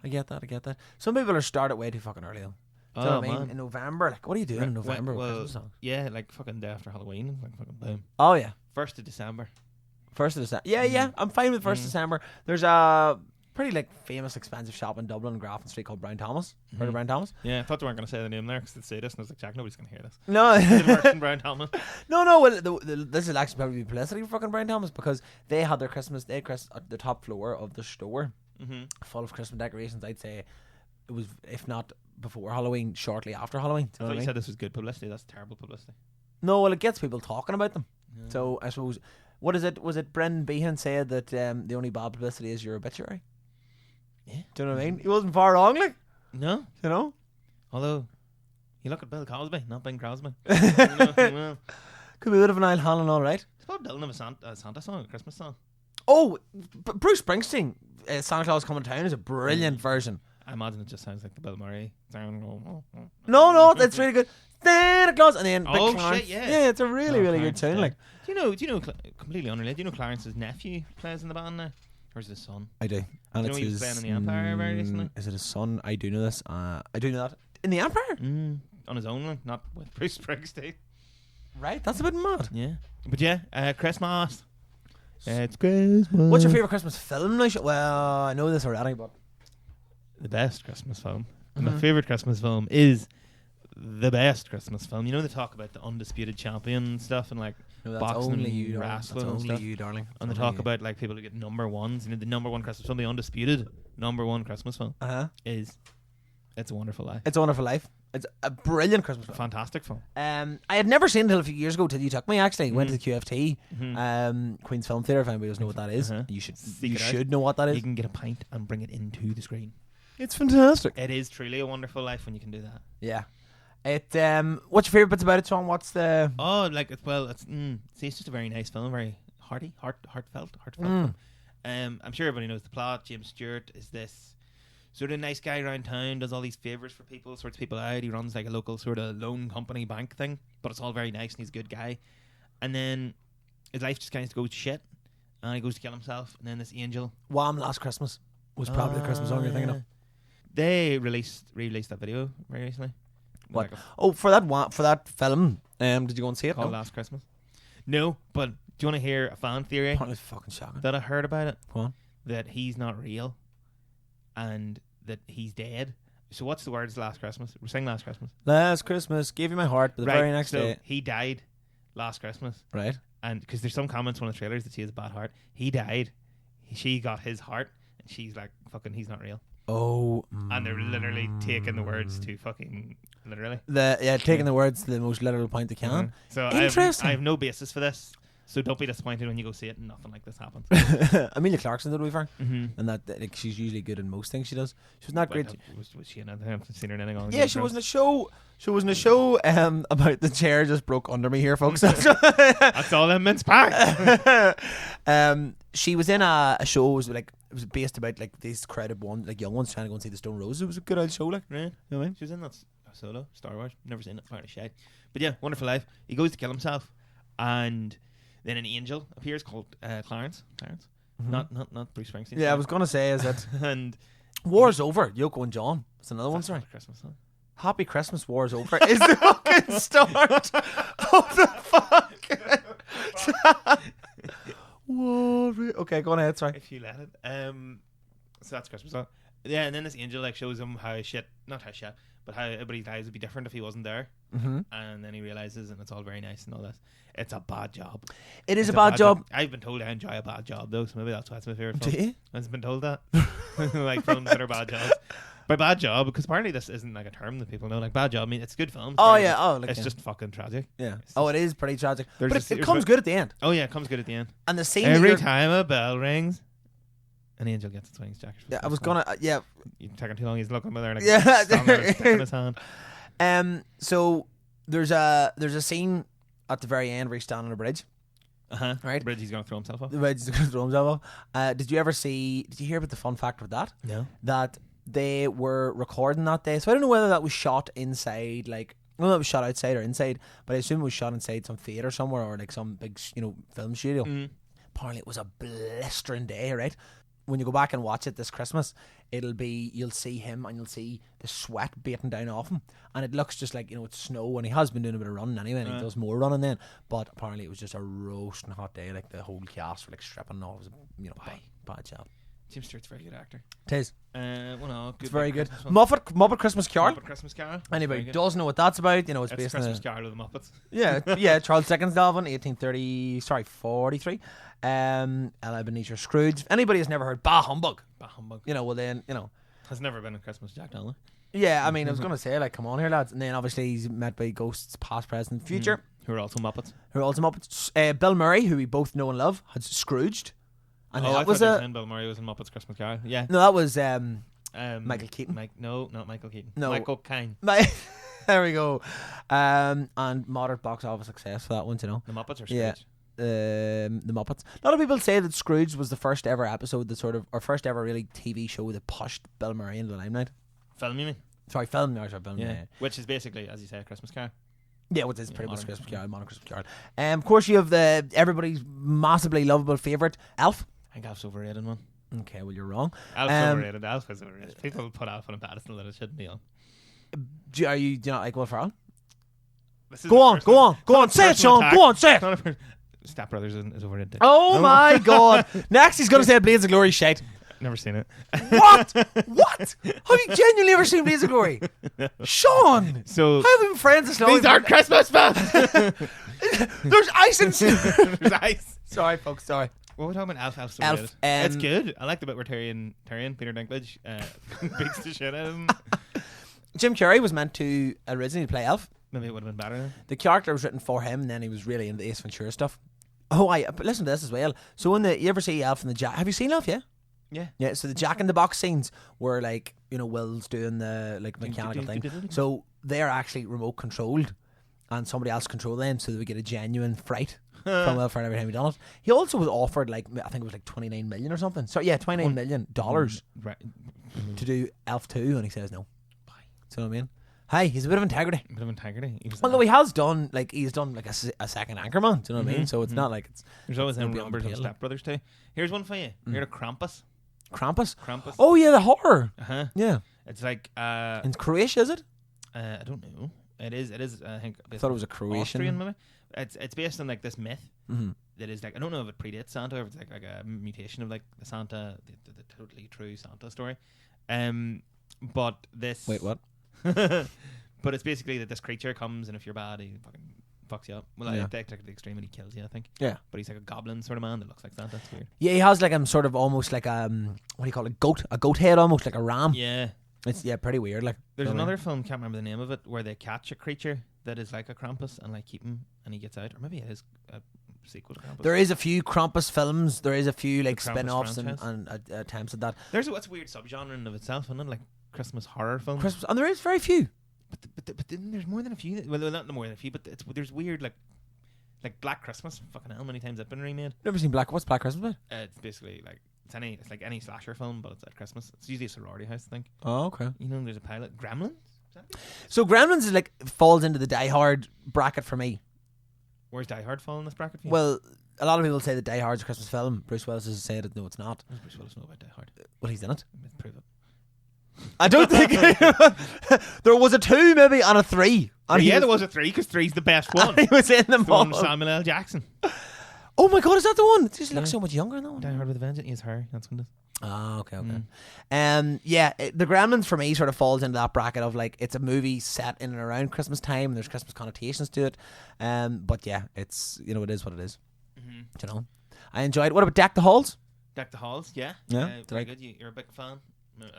I get that. Some people are started way too fucking early though. Do you know what I mean? In November, like, what are you doing in November with Christmas songs? Yeah, like fucking day after Halloween, like fucking boom. Oh yeah, 1st of December. 1st of December. Yeah, I'm fine with 1st of December. There's a pretty like famous expensive shop in Dublin, Grafton Street called Brown Thomas. Heard of Brown Thomas? Yeah, I thought they weren't going to say the name there because they'd say this, and I was like, Jack, nobody's going to hear this. No, Brown Thomas. No. Well, this is actually probably publicity for fucking Brown Thomas because they had their Christmas. They had at the top floor of the store, full of Christmas decorations. I'd say it was, if not before Halloween, shortly after Halloween. I thought you said this was good publicity. That's terrible publicity. No, well, it gets people talking about them. Yeah. So I suppose, what is it? Was it Brendan Behan said that the only bad publicity is your obituary? Yeah. Do you know what I mean? He wasn't far wrong, like. No. You know? Although, you look at Bill Cosby, not Bing Crosby. Could be a bit of an Isle Hanlon, all right. It's about Dylan of a Santa song, a Christmas song. Oh, Bruce Springsteen, Santa Claus Coming to Town is a brilliant version. I imagine it just sounds like the Bill Murray. No, that's really good. Santa Claus, and then oh Big Clarence. shit, yeah, it's a really good tune. Like, do you know, completely unrelated. Do you know Clarence's nephew plays in the band now, or is it his son? I do, and do you know he was playing in the Empire very recently. Is it his son? I do know this. I do know that in the Empire, on his own, like, not with Bruce Springsteen. Right, that's a bit mad. Yeah, but yeah, Christmas. It's Christmas. What's your favourite Christmas film? Well, I know this already, but the best Christmas film. And my favourite Christmas film is the best Christmas film. You know, they talk about the undisputed champion and stuff, and like boxing and wrestling and stuff. You, darling. And they talk about like people who get number ones. You know, the number one Christmas film, the undisputed number one Christmas film is It's a Wonderful Life. It's a Wonderful Life. It's a brilliant Christmas film. Fantastic film. I had never seen it until a few years ago, till you took me, actually. Went to the QFT, Queen's Film Theatre, if anybody doesn't know what that is. You should know what that is. You can get a pint and bring it into the screen. It's fantastic. It is truly a wonderful life when you can do that. Yeah. What's your favourite bits about it, Sean? What's the... Oh, like, it's just a very nice film, very heartfelt film. I'm sure everybody knows the plot. James Stewart is this sort of nice guy around town, does all these favours for people, sorts people out. He runs like a local sort of loan company bank thing, but it's all very nice and he's a good guy. And then his life just kind of goes to shit, and he goes to kill himself. And then this angel, Wham! Last Christmas was probably the Christmas song you're thinking of. They re-released that video very recently. What? For that film, did you go and see it? Called Last Christmas. No, but do you want to hear a fan theory? Apparently it's fucking shocking. That I heard about it. Go on. That he's not real, and that he's dead. So what's the words Last Christmas? We're saying Last Christmas. Last Christmas, gave you my heart, but the very next day. He died last Christmas. Right. And because there's some comments in one of the trailers that she has a bad heart. He died. She got his heart, and she's like, fucking, he's not real. Oh. And they're literally taking the words to fucking literally. Taking the words to the most literal point they can. So interesting. I have no basis for this. So don't be disappointed when you go see it and nothing like this happens. Amelia Clarkson did, to be fair, and that like, she's usually good in most things she does. She was not great. Was she in it? I haven't seen her in anything on. Yeah, she was in a show. She was in a show about the chair just broke under me here, folks. That's all them mince pie. She was in a show. It was based about like these crowded ones, like young ones trying to go and see the Stone Roses. It was a good old show, like. Right. You know what I mean? She was in that Solo, Star Wars. Never seen it. Fire of shade. But yeah, Wonderful Life. He goes to kill himself, and then an angel appears called Clarence. Not Bruce Springsteen. Yeah, I was gonna say, is it? And War's over. Yoko and John. It's another one. Sorry, Christmas song. Happy Christmas, war's over is the fucking start of the fuck. Whoa, okay, go on ahead, sorry. If you let it. So that's Christmas. So, yeah, and then this angel like shows him how everybody's lives would be different if he wasn't there. Mm-hmm. And then he realizes, and it's all very nice and all this. It's a bad job. It's a bad job. I've been told I enjoy a bad job though, so maybe that's why it's my favorite film. Do you? I've been told that. Like films that are bad jobs. By bad job, because apparently this isn't like a term that people know. Like bad job, I mean it's good film. Oh yeah, like it's just fucking tragic. Yeah. It's It is pretty tragic. But There's it comes good at the end. Oh yeah, it comes good at the end. And the scene Every time a bell rings, an angel gets its wings. Jack. Yeah, I was gonna. Yeah. You're taking too long. He's looking over there. Like, Yeah. stick in his hand. So there's a scene at the very end where he's standing on a bridge. Right. The bridge he's gonna throw himself off. The bridge he's gonna throw himself off. Did you hear about the fun fact with that? No. That they were recording that day. So I don't know whether that was shot inside, like, well, it was shot outside or inside, but I assume it was shot inside some theatre somewhere or like some big, film studio. Apparently it was a blistering day, right? When you go back and watch it this Christmas, you'll see him and you'll see the sweat beating down off him, and it looks just like, it's snow, and he has been doing a bit of running anyway, and he does more running then, but apparently it was just a roasting hot day, like the whole cast were like stripping and all. It was bad job. Jim Stewart's a very good actor. It is. It's very good. Muppet Christmas Carol. Muppet Christmas Carol. Anybody doesn't know what that's about, it's based on Christmas Carol of the Muppets. Yeah, Charles Dickens novel, 43. Ebenezer Scrooge. If anybody has never heard Bah Humbug, well then, Has never been a Christmas Jack Donnelly. Yeah, I mean, I was going to say, like, come on here, lads. And then obviously he's met by ghosts, past, present, future. Who are also Muppets. Bill Murray, who we both know and love, had Scrooged. And I was thought Bill Murray was in Muppets Christmas Carol. Yeah. No, that was Michael Keaton. No, not Michael Keaton. No. Michael Caine. There we go. And moderate box office success for that one, The Muppets or Scrooge? Yeah. The Muppets. A lot of people say that Scrooge was the first ever episode or first ever really TV show that pushed Bill Murray into the limelight. Film, you mean? Sorry, film. Yeah. Which is basically, as you say, a Christmas Carol. Yeah, which is pretty much Christmas Carol, modern Christmas Carol. Of course, you have everybody's massively lovable favourite, Elf. I think Elf's overrated, man. Okay, well, you're wrong. Elf's overrated. Elf is overrated. People put Elf on a pedestal that it shouldn't be on. Do you not like Will Ferrell? Go on, say it, Sean. Go on, say it. Step Brothers is overrated. Oh my God! Next, he's going to say Blades of Glory shite. Never seen it. What? Have you genuinely ever seen Blades of Glory? No. Sean! So how have we been friends this long? These aren't Christmas films! There's ice in There's ice. Sorry, folks, sorry. What are we talking about? Elf. Elf. It's good. I like the bit where Tyrion, Peter Dinklage, beats the shit out of him. Jim Carrey was meant to originally play Elf. Maybe it would have been better then. The character was written for him, and then he was really into the Ace Ventura stuff. But listen to this as well. So you ever see Elf in the Jack? Have you seen Elf? Yeah. Yeah. So the Jack in the Box scenes where Will's doing the mechanical thing. So they're actually remote controlled, and somebody else control them, so that we get a genuine fright from Will Ferrell every time he done it. He also was offered I think it was $29 million or something. So yeah, $29 million to do Elf 2, and he says no. Why? So what I mean. Hey, he's a bit of integrity. Although he has done a second Anchorman. Do you know what I mean? So it's not like it's. There's always them numbers of Step Brothers too. Here's one for you. You heard of Krampus? Krampus. Oh yeah, the horror. Yeah. It's like in Croatia, is it? I don't know. It is. I think. I thought it was a Croatian. Austrian, maybe. It's based on this myth that is I don't know if it predates Santa or if it's like a mutation of the Santa, the totally true Santa story. But this. Wait, what? But it's basically that this creature comes, and if you're bad, he fucking fucks you up. Well, I take it to the extreme, and he kills you, I think. Yeah. But he's like a goblin sort of man that looks like Santa. It's weird. Yeah, he has sort of almost like what do you call it? A goat head, almost like a ram. Yeah. It's pretty weird. There's another film, can't remember the name of it, where they catch a creature that is like a Krampus and keep him, and he gets out, or maybe it is a sequel to Krampus. There is a few Krampus films. There is a few spin-offs and attempts at that. There's what's a weird subgenre in of itself, isn't it? Like Christmas horror films. And there is very few. But then there's more than a few. Well, not more than a few, but there's weird like Black Christmas. Fucking hell, many times it's been remade. Never seen What's Black Christmas about? It's basically it's like any slasher film, but it's at Christmas. It's usually a sorority house, I think. Oh, okay. There's a pilot. Gremlins. So Gremlins is falls into the Die Hard bracket for me. Where's Die Hard fall in this bracket for you? Well, a lot of people say that Die Hard's a Christmas film. Bruce Willis has said it. No, it's not. What does Bruce Willis know about Die Hard? Well, he's in it. Let's prove it. I don't think there was a 2 maybe and a 3. And Yeah, there was a 3 because 3's the best one. He was in them The one all. with Samuel L. Jackson. Oh my god, is that the one? It just looks so much younger in that one. Die Hard with a Vengeance is her. That's what it is. Oh, okay. Yeah, The Gremlins for me sort of falls into that bracket of like it's a movie set in and around Christmas time and there's Christmas connotations to it. But yeah, it's it is what it is. You know, I enjoyed. What about Deck the Halls? Deck the Halls, yeah. Yeah, Very good. You're a big fan.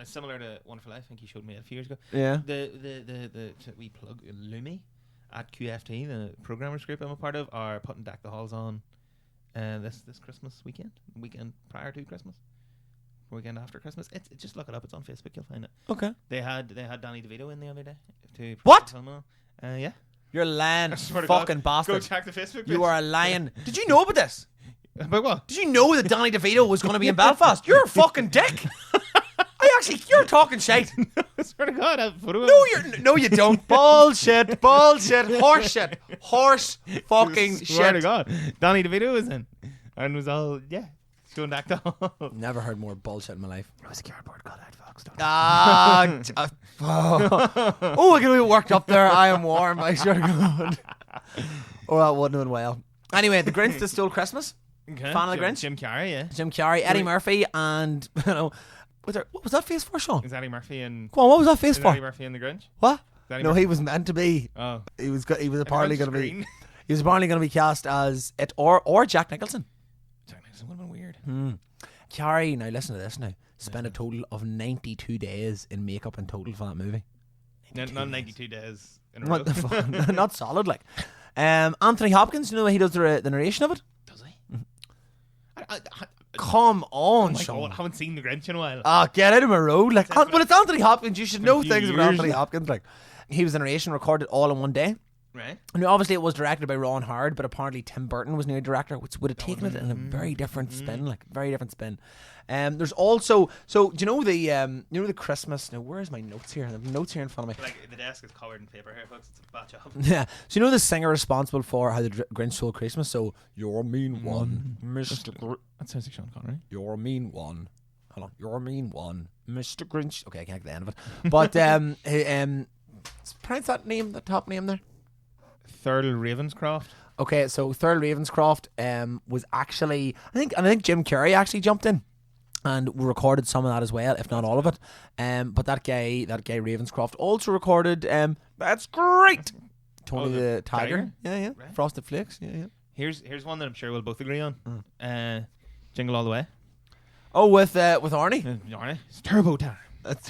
Similar to Wonderful Life. I think you showed me it a few years ago. Yeah. The we plug Lumi at QFT, the programmers group I'm a part of, are putting Deck the Halls on this Christmas weekend prior to Christmas, weekend after Christmas. It's just look it up. It's on Facebook. You'll find it. Okay. They had Danny DeVito in the other day to What? Yeah. You're a lying swear to fucking God. Go bastard. check the Facebook. You page. are a lion. Did you know about this? About what? Did you know that Danny DeVito was going to be in Belfast? You're a fucking dick. You're talking shite. I swear to God, I have a photo. No, you don't. Bullshit, horse shit, horse fucking Swear to shit. God, Danny DeVito was in and was all showing Deck the Halls. Never heard more bullshit in my life. It was a cardboard cutout, Fox. Oh, I get a bit worked up there. I am warm. I swear to God. Oh, that wouldn't have been well. Anyway, The Grinch That Stole Christmas. Okay. Fan of The Grinch? Jim Carrey, yeah. Jim Carrey, Eddie Murphy, and what was that face for, Sean? Is Eddie Murphy and Come on, what was that face is for? Eddie Murphy and The Grinch? What? Eddie No, Murphy? he was meant to be. Oh, He was apparently going to be. Screen. He was apparently going to be cast as it or Jack Nicholson. Jack Nicholson would have been weird. Carrey, now listen to this now. Spent a total of 92 days in makeup in total for that movie. Not 92 days in a row. What the fuck? Not solid, like. Anthony Hopkins, you know he does the narration of it? Does he? Come on, Oh my Sean. God, I haven't seen The Grinch in a while. Ah, get out of my road. Like, That's well, it's Anthony Hopkins. You should know few things about years. Anthony Hopkins. Like, he was the narration, recorded all in one day. Right? And obviously it was directed by Ron Howard, but apparently Tim Burton was new director, which would have taken it in a very different spin, like very different spin. There's also do you know the Christmas? Now where's my notes here? I have notes here in front of me. Like the desk is covered in paper here, folks. It's a bad job. Yeah. So you know the singer responsible for How the Grinch Stole Christmas? So you're a mean one, Mr. That sounds like Sean Connery. You're a mean one. Hold on. You're a mean one, Mr. Grinch. Okay, I can't get the end of it. But pronounce that name, the top name there. Thurl Ravenscroft. Okay, so Thurl Ravenscroft was actually I think Jim Carrey actually jumped in and recorded some of that as well, if not all of it. But that guy Ravenscroft also recorded that's great. Tony the Tiger. Yeah. Right. Frosted Flakes. Yeah. Here's one that I'm sure we'll both agree on. Jingle All the Way. Oh, with Arnie. Arnie. It's Turbo Time. That's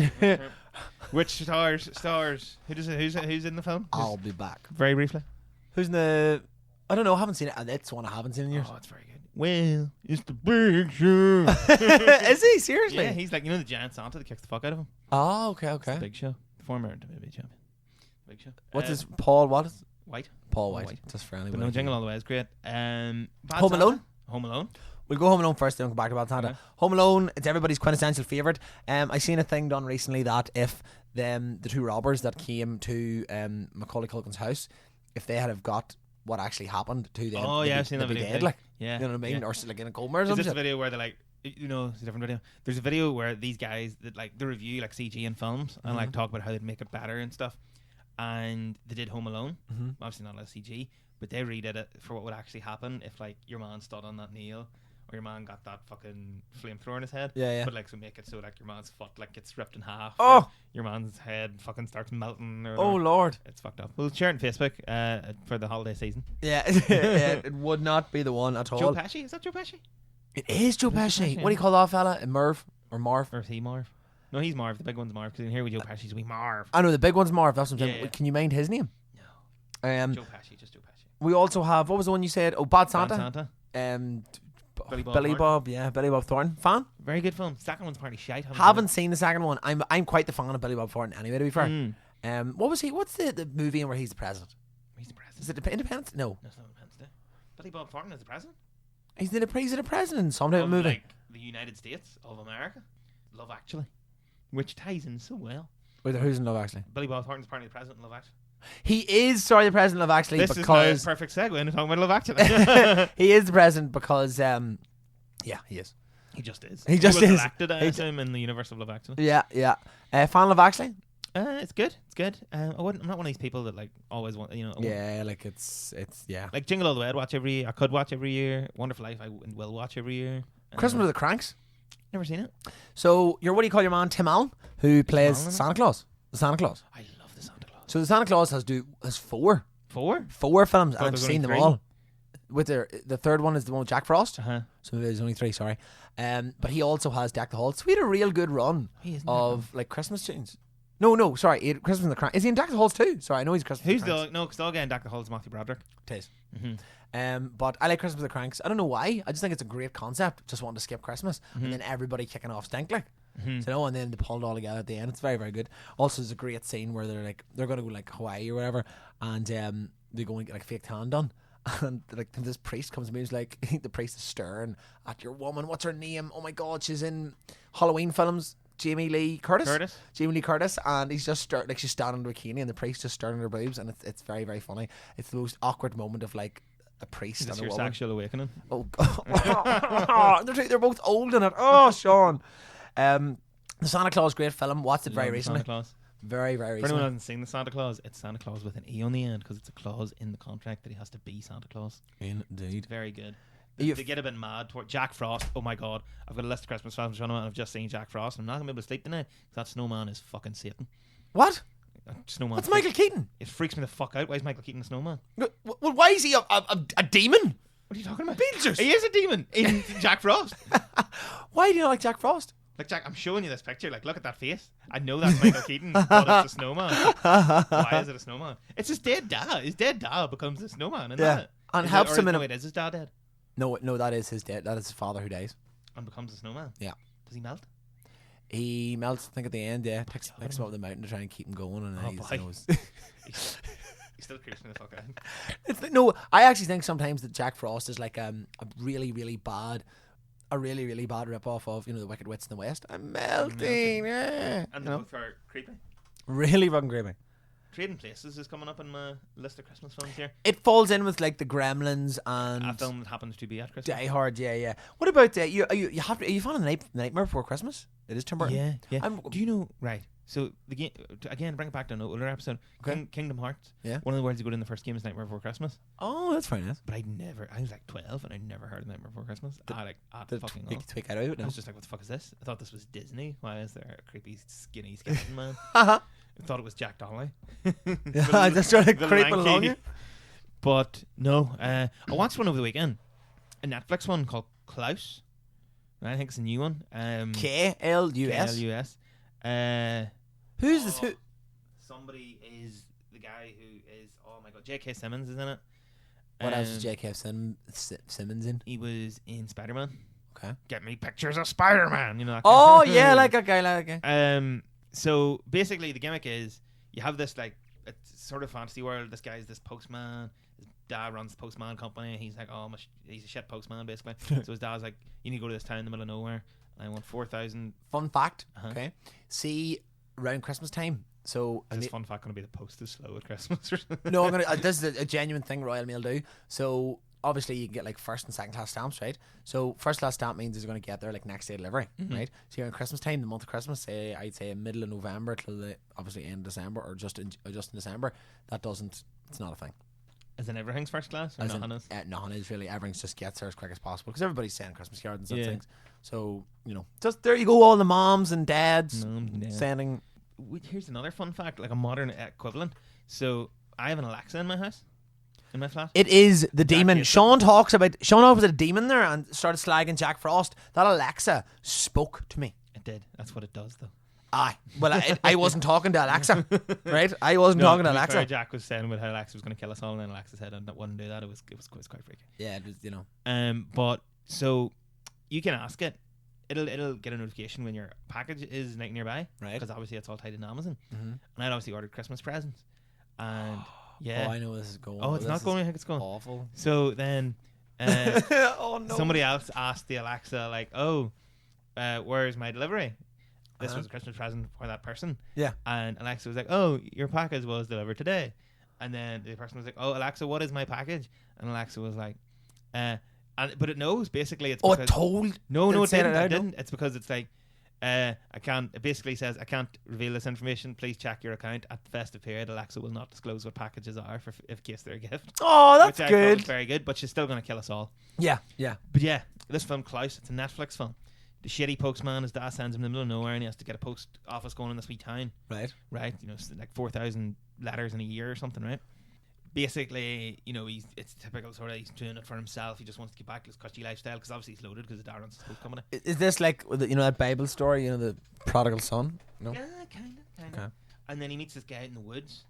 Which stars? Who's in the film? I'll be back. Very briefly. Who's in the? I don't know. I haven't seen it. That's one I haven't seen in years. Oh, it's very good. Well, it's the big show. Is he seriously? Yeah, he's like the giant Santa that kicks the fuck out of him. Oh, okay. It's the Big Show. The former WWE champion. Big Show. What's his Paul? What is White? Paul White? Just for But anybody. no, Jingle All the Way is great. Bad Home Santa? Alone? Home Alone. We'll go Home Alone first, then we'll go back to Bad Santa. Okay. Home Alone, it's everybody's quintessential favourite. I seen a thing done recently that if the two robbers that came to Macaulay Culkin's house, if they had have got what actually happened to them, Oh, yeah, I've seen that they'd be video. dead, like, Yeah. you know what I mean? Yeah. Or like in a coma or Is this something. a video where they're like, it's a different video. There's a video where these guys that like they review like CG in films and like talk about how they'd make it better and stuff. And they did Home Alone, obviously not a CG, but they redid it for what would actually happen if like your man stood on that nail or your man got that fucking flamethrower in his head. Yeah. But like so make it so like your man's foot like gets ripped in half. Oh! or your man's head fucking starts melting. Or Oh whatever. Lord. It's fucked up. We'll share it on Facebook for the holiday season. Yeah, it would not be the one at all. Joe Pesci? Is that Joe Pesci? It is Joe Pesci. Pesci, What do you call that fella? Merv or Marv? Or is he Marv? No, he's Marv. The big one's Marv. Because in here with Joe Pesci's we Marv. I know the big one's Marv. That's what I'm saying. Yeah. Can you mind his name? No. Joe Pesci, just Joe Pesci. We also have, what was the one you said? Oh, Bad Santa. Bad Santa. Billy Bob Billy Thornton. Bob, yeah, Billy Bob Thornton. Fan? Very good film. Second one's pretty shite. Haven't seen the second one. I'm quite the fan of Billy Bob Thornton anyway, to be fair. Mm. What was he? What's the movie where he's the president? He's the president. Is it Independence? No. No, it's not Independence Day. Billy Bob Thornton is the president He's the president in some type of of movie. like the United States of America. Love Actually, which ties in so well. Wait, who's in Love Actually? Billy Bob Thornton's apparently the president of Love Actually. He is, sorry, the president of Love Actually This because is my perfect segue into talking about Love Actually. he is the president because, yeah, he is. He just is. He just was is. elected, I assume, in the universe of Love Actually. Yeah. Fan Love Actually? It's good. I'm not one of these people that like always want, Yeah, like it's like Jingle All the Way. I'd watch every year. I could watch every year. Wonderful Life. I will watch every year. Christmas with the Cranks. Never seen it. So what do you call your man Tim Allen, who plays Allen? Santa Claus? The Santa Claus. I love the Santa Claus. So the Santa Claus has four films, and I've there's seen them only all. With the third one is the one with Jack Frost. Uh-huh. So there's only 3. Sorry, but he also has Deck the Halls. So he had a real good run of like Christmas tunes. No, sorry, he had Christmas in the Cranks. Is he in Deck the Halls too? Sorry, I know he's Christmas. Who's in the Cranks. no? Because all getting Dr. Hall's Matthew Broderick. It is. Mm-hmm. But I like Christmas with the Cranks. I don't know why. I just think it's a great concept. Just wanting to skip Christmas and then everybody kicking off stink like. So, and then they pull it all together at the end. It's very, very good. Also, there's a great scene where they're going to go like Hawaii or whatever, and they go and get like fake tan done. And like this priest comes to me, he's like, the priest is staring at your woman. What's her name? Oh my God, she's in Halloween films. Jamie Lee Curtis. Jamie Lee Curtis, and he's just she's standing in a bikini, and the priest just staring at her boobs, and it's very, very funny. It's the most awkward moment of like a priest and a your woman. sexual awakening. Oh God, they're both old in it. Oh, Sean. The Santa Claus, great film. Watched it very recently. Santa Claus. Very, very For recently. anyone who hasn't seen the Santa Claus, it's Santa Claus with an E on the end because it's a clause in the contract that he has to be Santa Claus. Indeed. Very good. They get a bit mad toward Jack Frost. Oh my God, I've got a list of Christmas films in front of me and I've just seen Jack Frost. I'm not going to be able to sleep tonight because that snowman is fucking Satan. What? Snowman. What's Michael Keaton? It freaks me the fuck out. Why is Michael Keaton a snowman? Well, why is he a demon? What are you talking about? Beetlejuice. He is a demon in Jack Frost. Why do you not like Jack Frost? Like, Jack, I'm showing you this picture. Like, look at that face. I know that's Michael Keaton, but it's a snowman. Why is it a snowman? It's his dead dad. His dead dad becomes a snowman, isn't it? And Is helps it, or him in no, a... it is his dad dead. No, that is his dad. That is his father who dies. And becomes a snowman. Yeah. Does he melt? He melts, I think, at the end, yeah. Picks him up the mountain to try and keep him going. And He still creeps me the fuck out. It's like, no, I actually think sometimes that Jack Frost is like a really, really bad rip-off of, the Wicked Witch in the West. I'm melting, yeah. And the both are creepy. Really fucking creepy. Trading Places is coming up in my list of Christmas films here. It falls in with like the Gremlins and A film that happens to be at Christmas. Die Hard, yeah. What about are you fan of the Nightmare Before Christmas? It is Tim Burton. Yeah. Do you know? Right. So the game again. Bring it back to an older episode. Okay. Kingdom Hearts. Yeah. One of the words you go to in the first game is Nightmare Before Christmas. Oh, that's fine. Yes. But I was like 12 and I never heard of Nightmare Before Christmas. Fucking Make tweak out of it. I was just like, what the fuck is this? I thought this was Disney. Why is there a creepy skinny skeleton man? I thought it was Jack Donnelly. I just started creeping lanky. along here. But no, I watched one over the weekend. A Netflix one called Klaus. I think it's a new one. KLUS. KLUS. Who's this? Who? Somebody is the guy who is. Oh my God, J.K. Simmons is in it. What else is J.K. Simmons in? He was in Spider-Man. Okay. Get me pictures of Spider-Man. You know that. Oh yeah, like a guy. So basically, the gimmick is you have this like it's sort of fantasy world. This guy's this postman. His dad runs the postman company. He's like, he's a shit postman basically. So his dad's like, you need to go to this town in the middle of nowhere. And I want 4,000. Fun fact. Okay. See, around Christmas time. So is this fun fact going to be the post is slow at Christmas? Or something? No, I'm gonna. This is a genuine thing Royal Mail do. So obviously you can get like first and second class stamps, right? So first class stamp means it's going to get there like next day delivery, right? So you're in Christmas time, the month of Christmas, I'd say middle of November till the obviously end of December or just in December. It's not a thing. As in everything's first class? Or nothing is? Nothing is really. Everything just gets there as quick as possible because everybody's sending Christmas cards and such things. So just there you go, all the moms and dads sending. Here's another fun fact, like a modern equivalent. So I have an Alexa in my house. In my flat? It is the demon. Sean was a demon there and started slagging Jack Frost. That Alexa spoke to me. It did. That's what it does, though. Aye. Well, I wasn't talking to Alexa, right? I wasn't talking to Alexa. Fair, Jack was saying with how Alexa was going to kill us all, and then Alexa said I wouldn't do that. It was quite freaky. Yeah, it was, But so you can ask it. It'll get a notification when your package is like nearby, right? Because obviously it's all tied in Amazon. And I'd obviously ordered Christmas presents, and yeah. Oh, I know where this is going. Oh, it's not going. I think it's going. Awful. So then, oh no! Somebody else asked the Alexa like, "Oh, where's my delivery?" This was a Christmas present for that person. Yeah. And Alexa was like, "Oh, your package was delivered today." And then the person was like, "Oh, Alexa, what is my package?" And Alexa was like, But it knows basically. It's Oh, because, it told. No, it said didn't. out, It no? didn't. It's because it's like, I can't. It basically says I can't reveal this information. Please check your account at the festive period. Alexa will not disclose what packages are in case they're a gift. Oh, that's which I thought was good. very good. But she's still going to kill us all. Yeah. But yeah, this film Klaus. It's a Netflix film. The shitty postman, his dad sends him in the middle of nowhere, and he has to get a post office going in this wee town. Right. You know, it's like 4,000 letters in a year or something, right? Basically, you know, it's typical sort of, he's doing it for himself. He just wants to get back to his cushy lifestyle because obviously he's loaded because his dad runs his post company. Is this like, you know, that Bible story, you know, the prodigal son? No. Yeah, kind of. Okay. And then he meets this guy out in the woods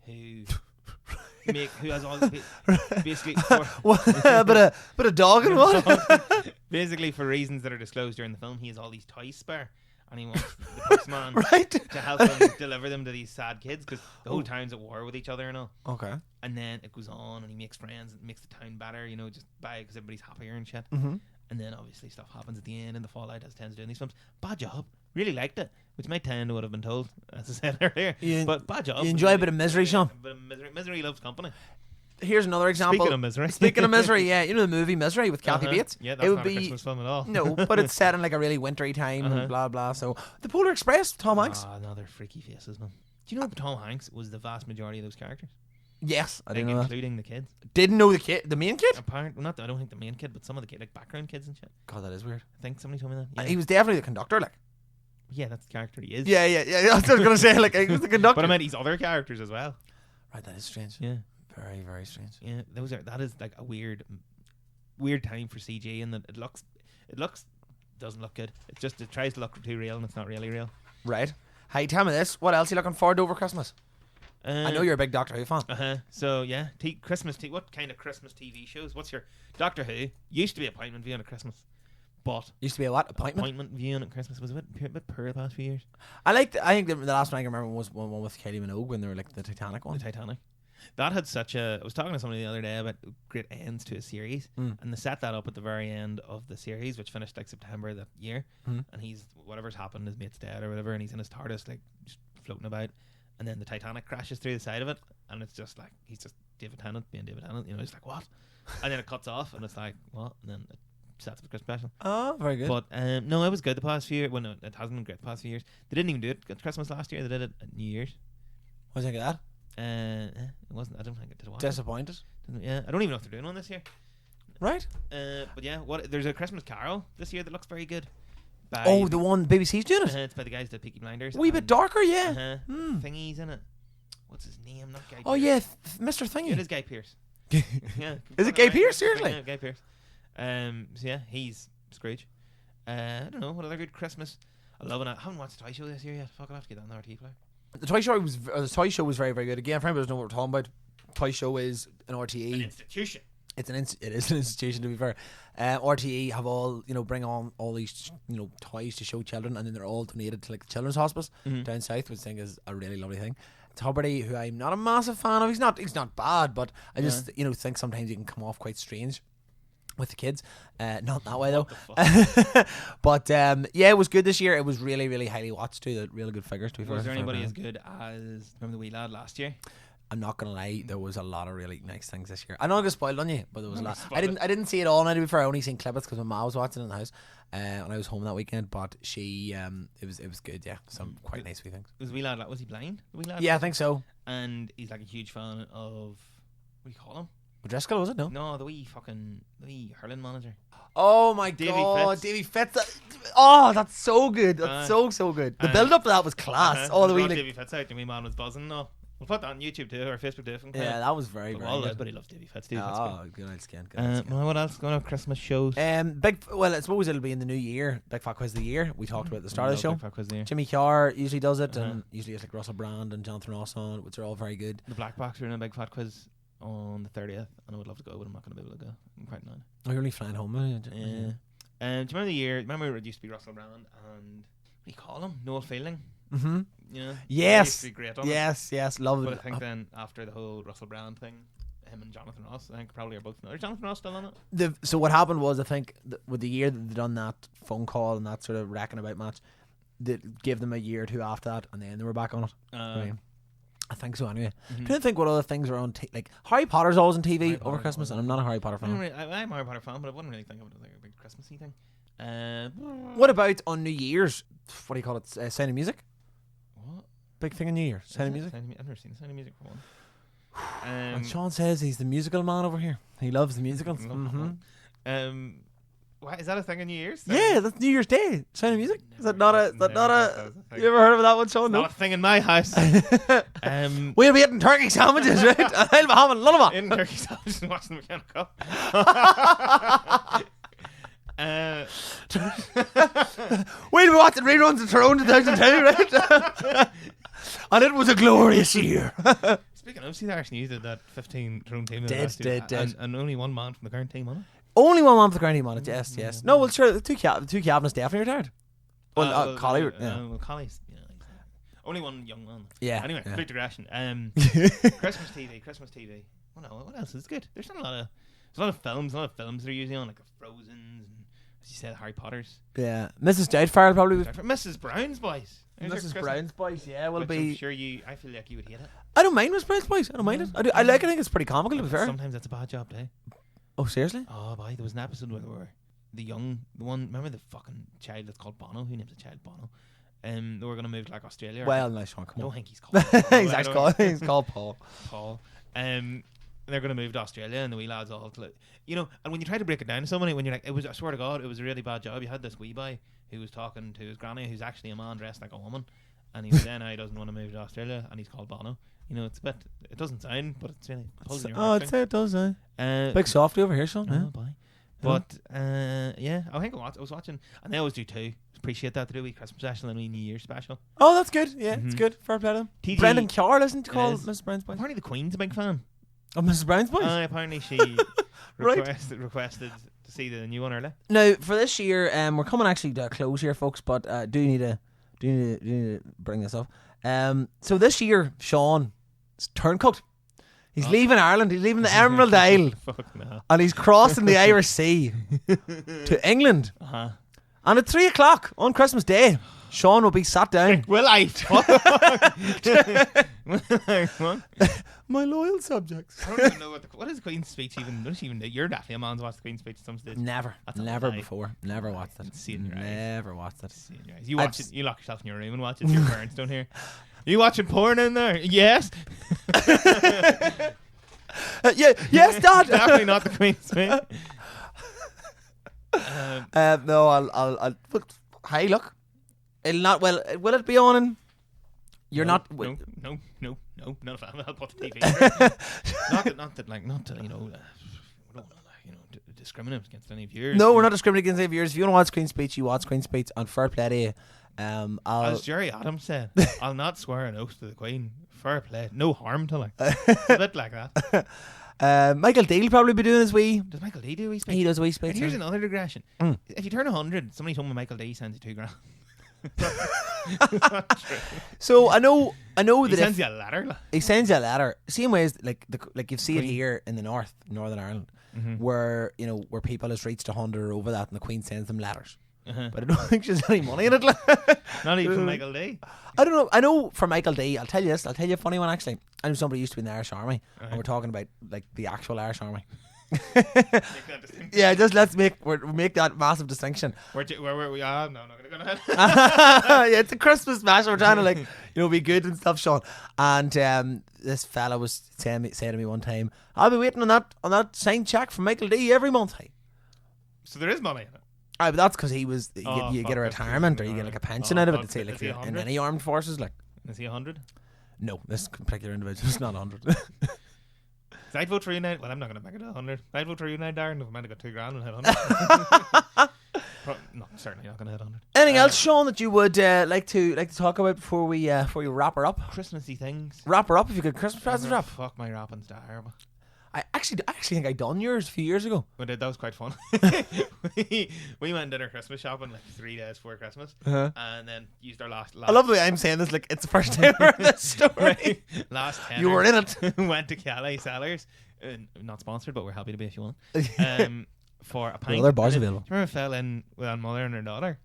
who has all basically but a dog and what? basically for reasons that are disclosed during the film, he has all these toys spare. And he wants the postman Right. to help him deliver them to these sad kids because the whole town's at war with each other and all. Okay. And then it goes on and he makes friends and makes the town better, you know, just because everybody's happier and shit. Mm-hmm. And then obviously stuff happens at the end and the fallout as tends to do in these films. Bad job. Really liked it, which might tend to what I've been told, as I said earlier. But bad job. You enjoy a bit of misery, Sean? A bit of misery. Misery loves company. Here's another example. Speaking of misery. Yeah, you know the movie Misery with Kathy Bates? Yeah, that's it would not be a Christmas film at all. No, but it's set in like a really wintry time and blah blah. So the Polar Express, Tom Hanks. Ah, no, they're freaky faces, man. Do you know that Tom Hanks was the vast majority of those characters? Yes, I didn't know that. Including the kids. Didn't know the main kid. Apparently, not. I don't think the main kid, but some of the kid, like background kids and shit. God, that is weird. I think somebody told me that. And Yeah, he was definitely the conductor, like. yeah, that's the character he is. Yeah. That's what I was gonna say. Like he was the conductor. But I meant he's other characters as well. Right, that is strange. Yeah. Very, very strange. Yeah, that is like a weird time for CG, and that it doesn't look good. It tries to look too real, and it's not really real. Right. Hey, tell me this. What else are you looking forward to over Christmas? I know you're a big Doctor Who fan. So yeah, Christmas. What kind of Christmas TV shows? What's your Doctor Who? Used to be appointment viewing at Christmas, but Used to be a what? Appointment? viewing at Christmas was a bit poor the past few years. I think the last one I can remember was one with Kylie Minogue when they were like the Titanic one. The Titanic. That had such a. I was talking to somebody the other day about great ends to a series, and they set that up at the very end of the series, which finished like September that year. And he's whatever's happened, his mate's dead or whatever, and he's in his TARDIS like just floating about, and then the Titanic crashes through the side of it, and it's just like he's just David Tennant being David Tennant, you know, he's like what, and then it cuts off, and it's like what, and then it sets up a Christmas special. Oh, very good. But no, it was good the past few years. Well, no, it hasn't been great the past few years. They didn't even do it at Christmas last year. They did it at New Year's. What do you think of that? It wasn't. I don't think it did. Disappointed. Yeah, I don't even know if they're doing one this year. Right. But yeah, there's a Christmas Carol this year that looks very good. Oh, the one BBC's doing it. It's by the guys that Peaky Blinders. A wee bit darker, yeah. Thingy's in it. What's his name? Not Guy. Oh Pearce. yeah, Mr. Thingy. It is Guy Pearce. Yeah. Is it Guy Pearce? Seriously? Yeah, Guy Pearce. So yeah, he's Scrooge. I don't know what other good Christmas. I haven't watched the Toy Show this year yet. Fuck, I'll have to get that on the RT player. The Toy Show was very, very good. Again, for anybody who doesn't know what we're talking about, Toy Show is an RTE. An institution. It is an institution, to be fair. RTE have all, bring on all these, toys to show children, and then they're all donated to like the children's hospice down south, which I think is a really lovely thing. Tuberty, who I'm not a massive fan of, he's not bad, but I just think sometimes he can come off quite strange with the kids. Not that way though. But it was good this year. It was really, really highly watched too. Really good figures, to be fair. Was there anybody as good as remember the wee lad last year? I'm not gonna lie, there was a lot of really nice things this year. I know I got spoiled on you, but there was a lot. I didn't see it all. Now, to be fair, I only seen clips because my mom was watching it in the house, and I was home that weekend. But she, it was good. Yeah, some quite nice wee things. Was the wee lad? Was he blind? The wee lad? Yeah, I think so. And he's like a huge fan of what do you call him? Driscoll, was it? No, the wee hurling manager. Oh my god, Davy Fitz. Oh, that's so good. That's so good. The build up to that was class. Oh, the wee Davy Fitz out. The wee man was buzzing. No, we'll put that on YouTube too or Facebook too. Yeah, that was very good. Everybody loves Davy Fitz too. Oh, good old skin. What else going on? Christmas shows. I suppose it'll be in the new year. Big Fat Quiz of the Year. We talked about at the start of the show. Big Fat Quiz of the Year. Jimmy Carr usually does it, and usually it's like Russell Brand and Jonathan Ross on it, which are all very good. The Black Box are in a Big Fat Quiz on the 30th, and I would love to go, but I'm not going to be able to go. I'm quite annoyed. Oh, you're only flying home, aren't you? Yeah. Do you remember the year? Remember it used to be Russell Brand and what do you call him? Noel Fielding. Mm-hmm. Yeah. Yes. Used to be great on yes. Love it. But I think then after the whole Russell Brand thing, him and Jonathan Ross, I think probably are both. Is Jonathan Ross still on it? So what happened was, I think with the year that they done that phone call and that sort of racking about match, they gave them a year or two after that, and then they were back on it. I think so anyway. I'm trying to think what other things are on like Harry Potter's always on TV over Christmas, and I'm not a Harry Potter fan. I'm a Harry Potter fan, but I wouldn't really think of it as like a big Christmassy thing. What about on New Year's? What do you call it? Sound of Music? What? Big thing on New Year. Sound of Music? I've never seen Sound of Music for one. And Sean says he's the musical man over here. He loves the musicals. What, is that a thing on New Year's? Yeah, that's New Year's Day. Sound of Music? Is that not a... You ever heard of that one, Sean? Not a thing in my house. We'll be eating turkey sandwiches, right? And I'll be having lullaby. Eating turkey sandwiches and watching the Mechanical Cup. We'll be watching reruns of Tyrone 2002, right? And it was a glorious year. Speaking of, see the Irish News did that 15 Tyrone team. Dead. And only one man from the current team on it. Only one man for the ground team on it, yes. No, well, sure, the two cabinets definitely retired. Well, Collie, well, Collie's, only one young man. Yeah. Anyway, yeah. big digression. Christmas TV. What else is good? There's a lot of films that are usually on, like the Frozen's and, as you said, Harry Potter's. Yeah. Mrs. Doubtfire probably was. Mrs. Brown's Boys. Mrs. Brown's Boys, yeah, will be. I'm sure I feel like you would hate it. I don't mind Mrs. Brown's Boys. I don't mind it. I think it's pretty comical, to be fair. Sometimes that's a bad job, eh? Oh, seriously? Oh, boy, there was an episode where they were the one, remember the fucking child that's called Bono? Who names the child Bono? They were going to move to like Australia. Well, nice one, come on. I don't think he's called Bono. he's called Paul. Paul. They're going to move to Australia, and the wee lads all, and when you try to break it down to somebody, when you're like, I swear to God, it was a really bad job. You had this wee boy who was talking to his granny, who's actually a man dressed like a woman, and he was saying how he doesn't want to move to Australia, and he's called Bono. It's a bit. It doesn't sound, but it's really. I'd say it does. Big softy over here, Sean. Oh boy. But yeah, I think I was watching, and they always do too. Appreciate that, to do a wee Christmas special and a wee New Year special. Oh, that's good. Yeah, it's good. Fair play to them. Brendan Carr isn't called Mrs. Brown's Boys. Apparently, the Queen's a big fan. Oh, Mrs. Brown's Boys. Apparently, she requested to see the new one early. Now, for this year, we're coming actually to a close here, folks. But do need to bring this up. So this year, Sean, it's turncoat. He's leaving Ireland. He's leaving the Emerald Isle. Fuck no. And he's crossing the Irish Sea to England. Uh-huh. And at 3 o'clock on Christmas Day, Sean will be sat down. Will I? My loyal subjects. I don't even know what is the Queen's speech even. Don't you even know? You're definitely a man's watched the Queen's speech at some stage. Never before. Never watched it. See it in your eyes. Never watched it. See it in your eyes. You watch it. You lock yourself in your room and watch it. Your parents don't hear. You watching porn in there? Yes. Yes, Dad. Definitely not the Queen's speech. No, I'll. Hey, look. It'll not. Well, will it be on? And you're not. No. Not if I'll put the TV. not that. We don't want to, discriminate against any viewers. No, we're not discriminating against any viewers. If you want to watch Queen's Speech, you watch Queen's Speech, and fair play to you. As Jerry Adams said, I'll not swear an oath to the Queen. Fair play, no harm to her. It's a bit like that. Michael Deal probably be doing his wee. Does Michael D do a wee speech? He does a wee speech. And here's another digression. If you turn 100, somebody told me Michael D sends you $2,000. So I know that he sends you a letter. He sends you a letter. Same way as like you see it here in the Northern Ireland, where where people has reached 100 or over that, and the Queen sends them letters. But I don't think there's any money in it. Not even from Michael D. I don't know. I know for Michael D. I'll tell you this. I'll tell you a funny one actually. I know somebody used to be in the Irish Army, and we're talking about like the actual Irish Army. Yeah, just let's make that massive distinction. Where we are? No, I'm not gonna go ahead. Yeah, it's a Christmas smash. We're trying to be good and stuff, Sean. And this fella was saying to me one time, "I'll be waiting on that signed check from Michael D every month." Hey. So there is money in it. But that's because he was. You get a retirement or you get like a pension out of it. It's like in any armed forces, like. Is he 100? No, this particular individual is not 100. I'd vote for you now. Well, I'm not going to make it 100. I'd vote for you now, Darren. If I might have got $2,000 and hit 100. No, certainly not going to hit 100. Anything else, Sean, that you would like to talk about before we wrap her up? Christmassy things. Wrap her up if you could. Christmas presents wrap. Fuck, my wrapping's terrible. I actually think I done yours a few years ago. We did. That was quite fun. we went and did our Christmas shopping like 3 days before Christmas, and then used our last. I love the way I'm saying this. Like it's the first time I've heard this story. Last tenner, you were in it. Went to Kelly Cellars, not sponsored, but we're happy to be if you want. For a pint. Well, their bars available. Do you remember I fell in with our mother and her daughter?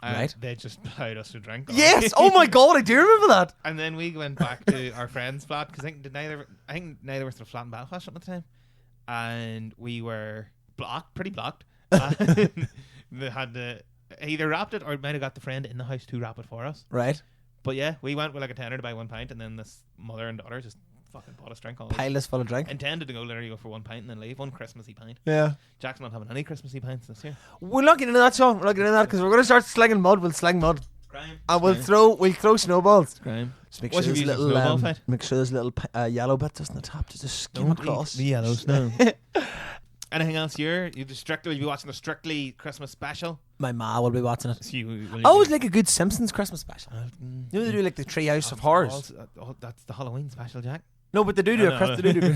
And Right. they just allowed us to drink. Yes. Oh my God, I do remember that. And then we went back to our friend's flat because I think neither of us were flat in Belfast at the time, and we were pretty blocked. And they had to either wrapped it or might have got the friend in the house to wrap it for us. Right. But yeah, we went with like a tenner to buy 1 pint, and then this mother and daughter just fucking bought us drink. All Pile is full of drink. intended to literally go for 1 pint and then leave. One Christmassy pint. Yeah. Jack's not having any Christmassy pints this year. We're not getting into that, Sean. We're not getting into that because we're going to start slinging mud. We'll sling mud. Crime. And we'll throw snowballs. Crime. Just make What's sure your there's views on snowball fight? make sure there's little yellow bits on the top to just skim across. The yellow snow. Anything else? You'll be watching the Strictly Christmas special. My ma will be watching it. So I always like a good Simpsons Christmas special. You know they do like the Treehouse of Horrors. That's the Halloween special, Jack. No, but they do a Christmas. They do.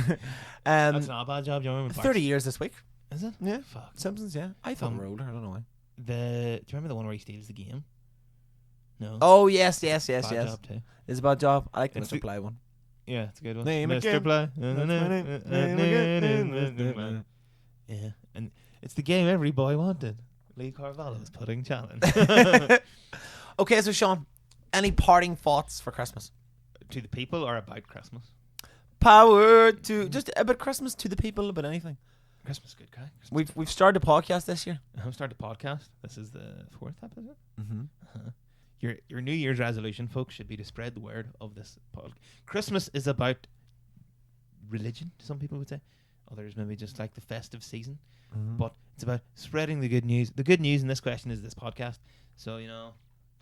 That's not a bad job. You remember 30 years this week. Is it? Yeah. Fuck. Simpsons. Yeah. I thought we were older. I don't know why. Do you remember the one where he steals the game? No. Oh yes. Bad job too. It's a bad job. I like the It's Mr. Ply one. Yeah, it's a good one. Name Mr. again. Ply. Name again. Yeah, and it's the game every boy wanted. Lee Carvalho's pudding challenge. Okay, so Sean, any parting thoughts for Christmas? To the people or about Christmas? Power to just about Christmas to the people, about anything. Christmas is good, guy. We've started a podcast this year. I've started a podcast. This is the 4th episode. Mm-hmm. Your New Year's resolution, folks, should be to spread the word of this podcast. Christmas is about religion, some people would say. Others maybe just like the festive season. Mm-hmm. But it's about spreading the good news. The good news in this question is this podcast. So,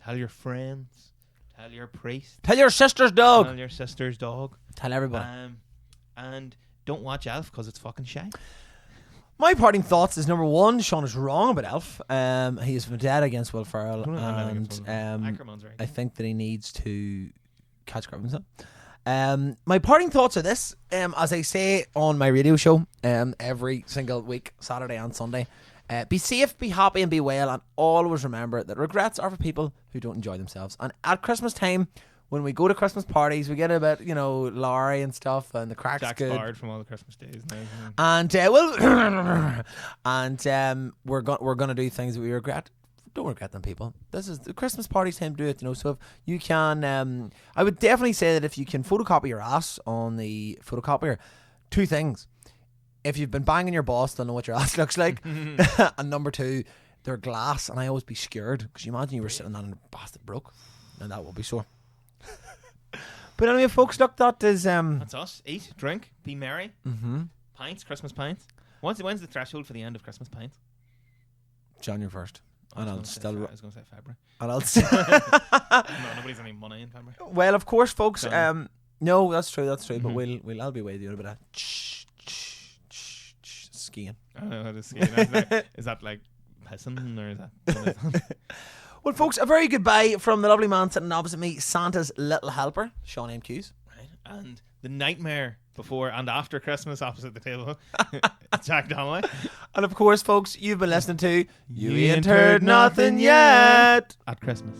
tell your friends, tell your priest, Tell your sister's dog. tell your sister's dog. Tell everybody. And don't watch Elf because it's fucking shy. My parting thoughts is number one, Sean is wrong about Elf. He is dead against Will Ferrell, and Ackerman's very I think that he needs to catch up himself. My parting thoughts are this: as I say on my radio show, every single week, Saturday and Sunday, be safe, be happy, and be well, and always remember that regrets are for people who don't enjoy themselves. And at Christmas time, when we go to Christmas parties, we get a bit, Laurie and stuff, and the crack's Jack's good. barred from all the Christmas days now. And we're gonna do things that we regret. Don't regret them, people. This is the Christmas party's time to do it, So if you can, I would definitely say that if you can photocopy your ass on the photocopier, 2 things. If you've been banging your boss, they'll know what your ass looks like. And number 2, they're glass, and I always be scared because you imagine you were sitting on and a bastard broke, and that will be sore. But anyway, folks, look, that is That's us. Eat, drink, be merry. Mm-hmm. Pints, Christmas pints. When's the threshold for the end of Christmas pints? January 1st. And I'll still. I was going to say February. And I'll. No, nobody's any money in February. Well, of course, folks. Done. No, that's true. But Mhm. I'll be away doing a bit of skiing. I don't know how to see it. Is that like pissing or is that? Well, folks, a very goodbye from the lovely man sitting opposite me, Santa's little helper, Sean M. Hughes. Right. And the nightmare before and after Christmas opposite the table, Jack Donnelly. And of course, folks, you've been listening to You Ain't Heard Nothing Yet At Christmas.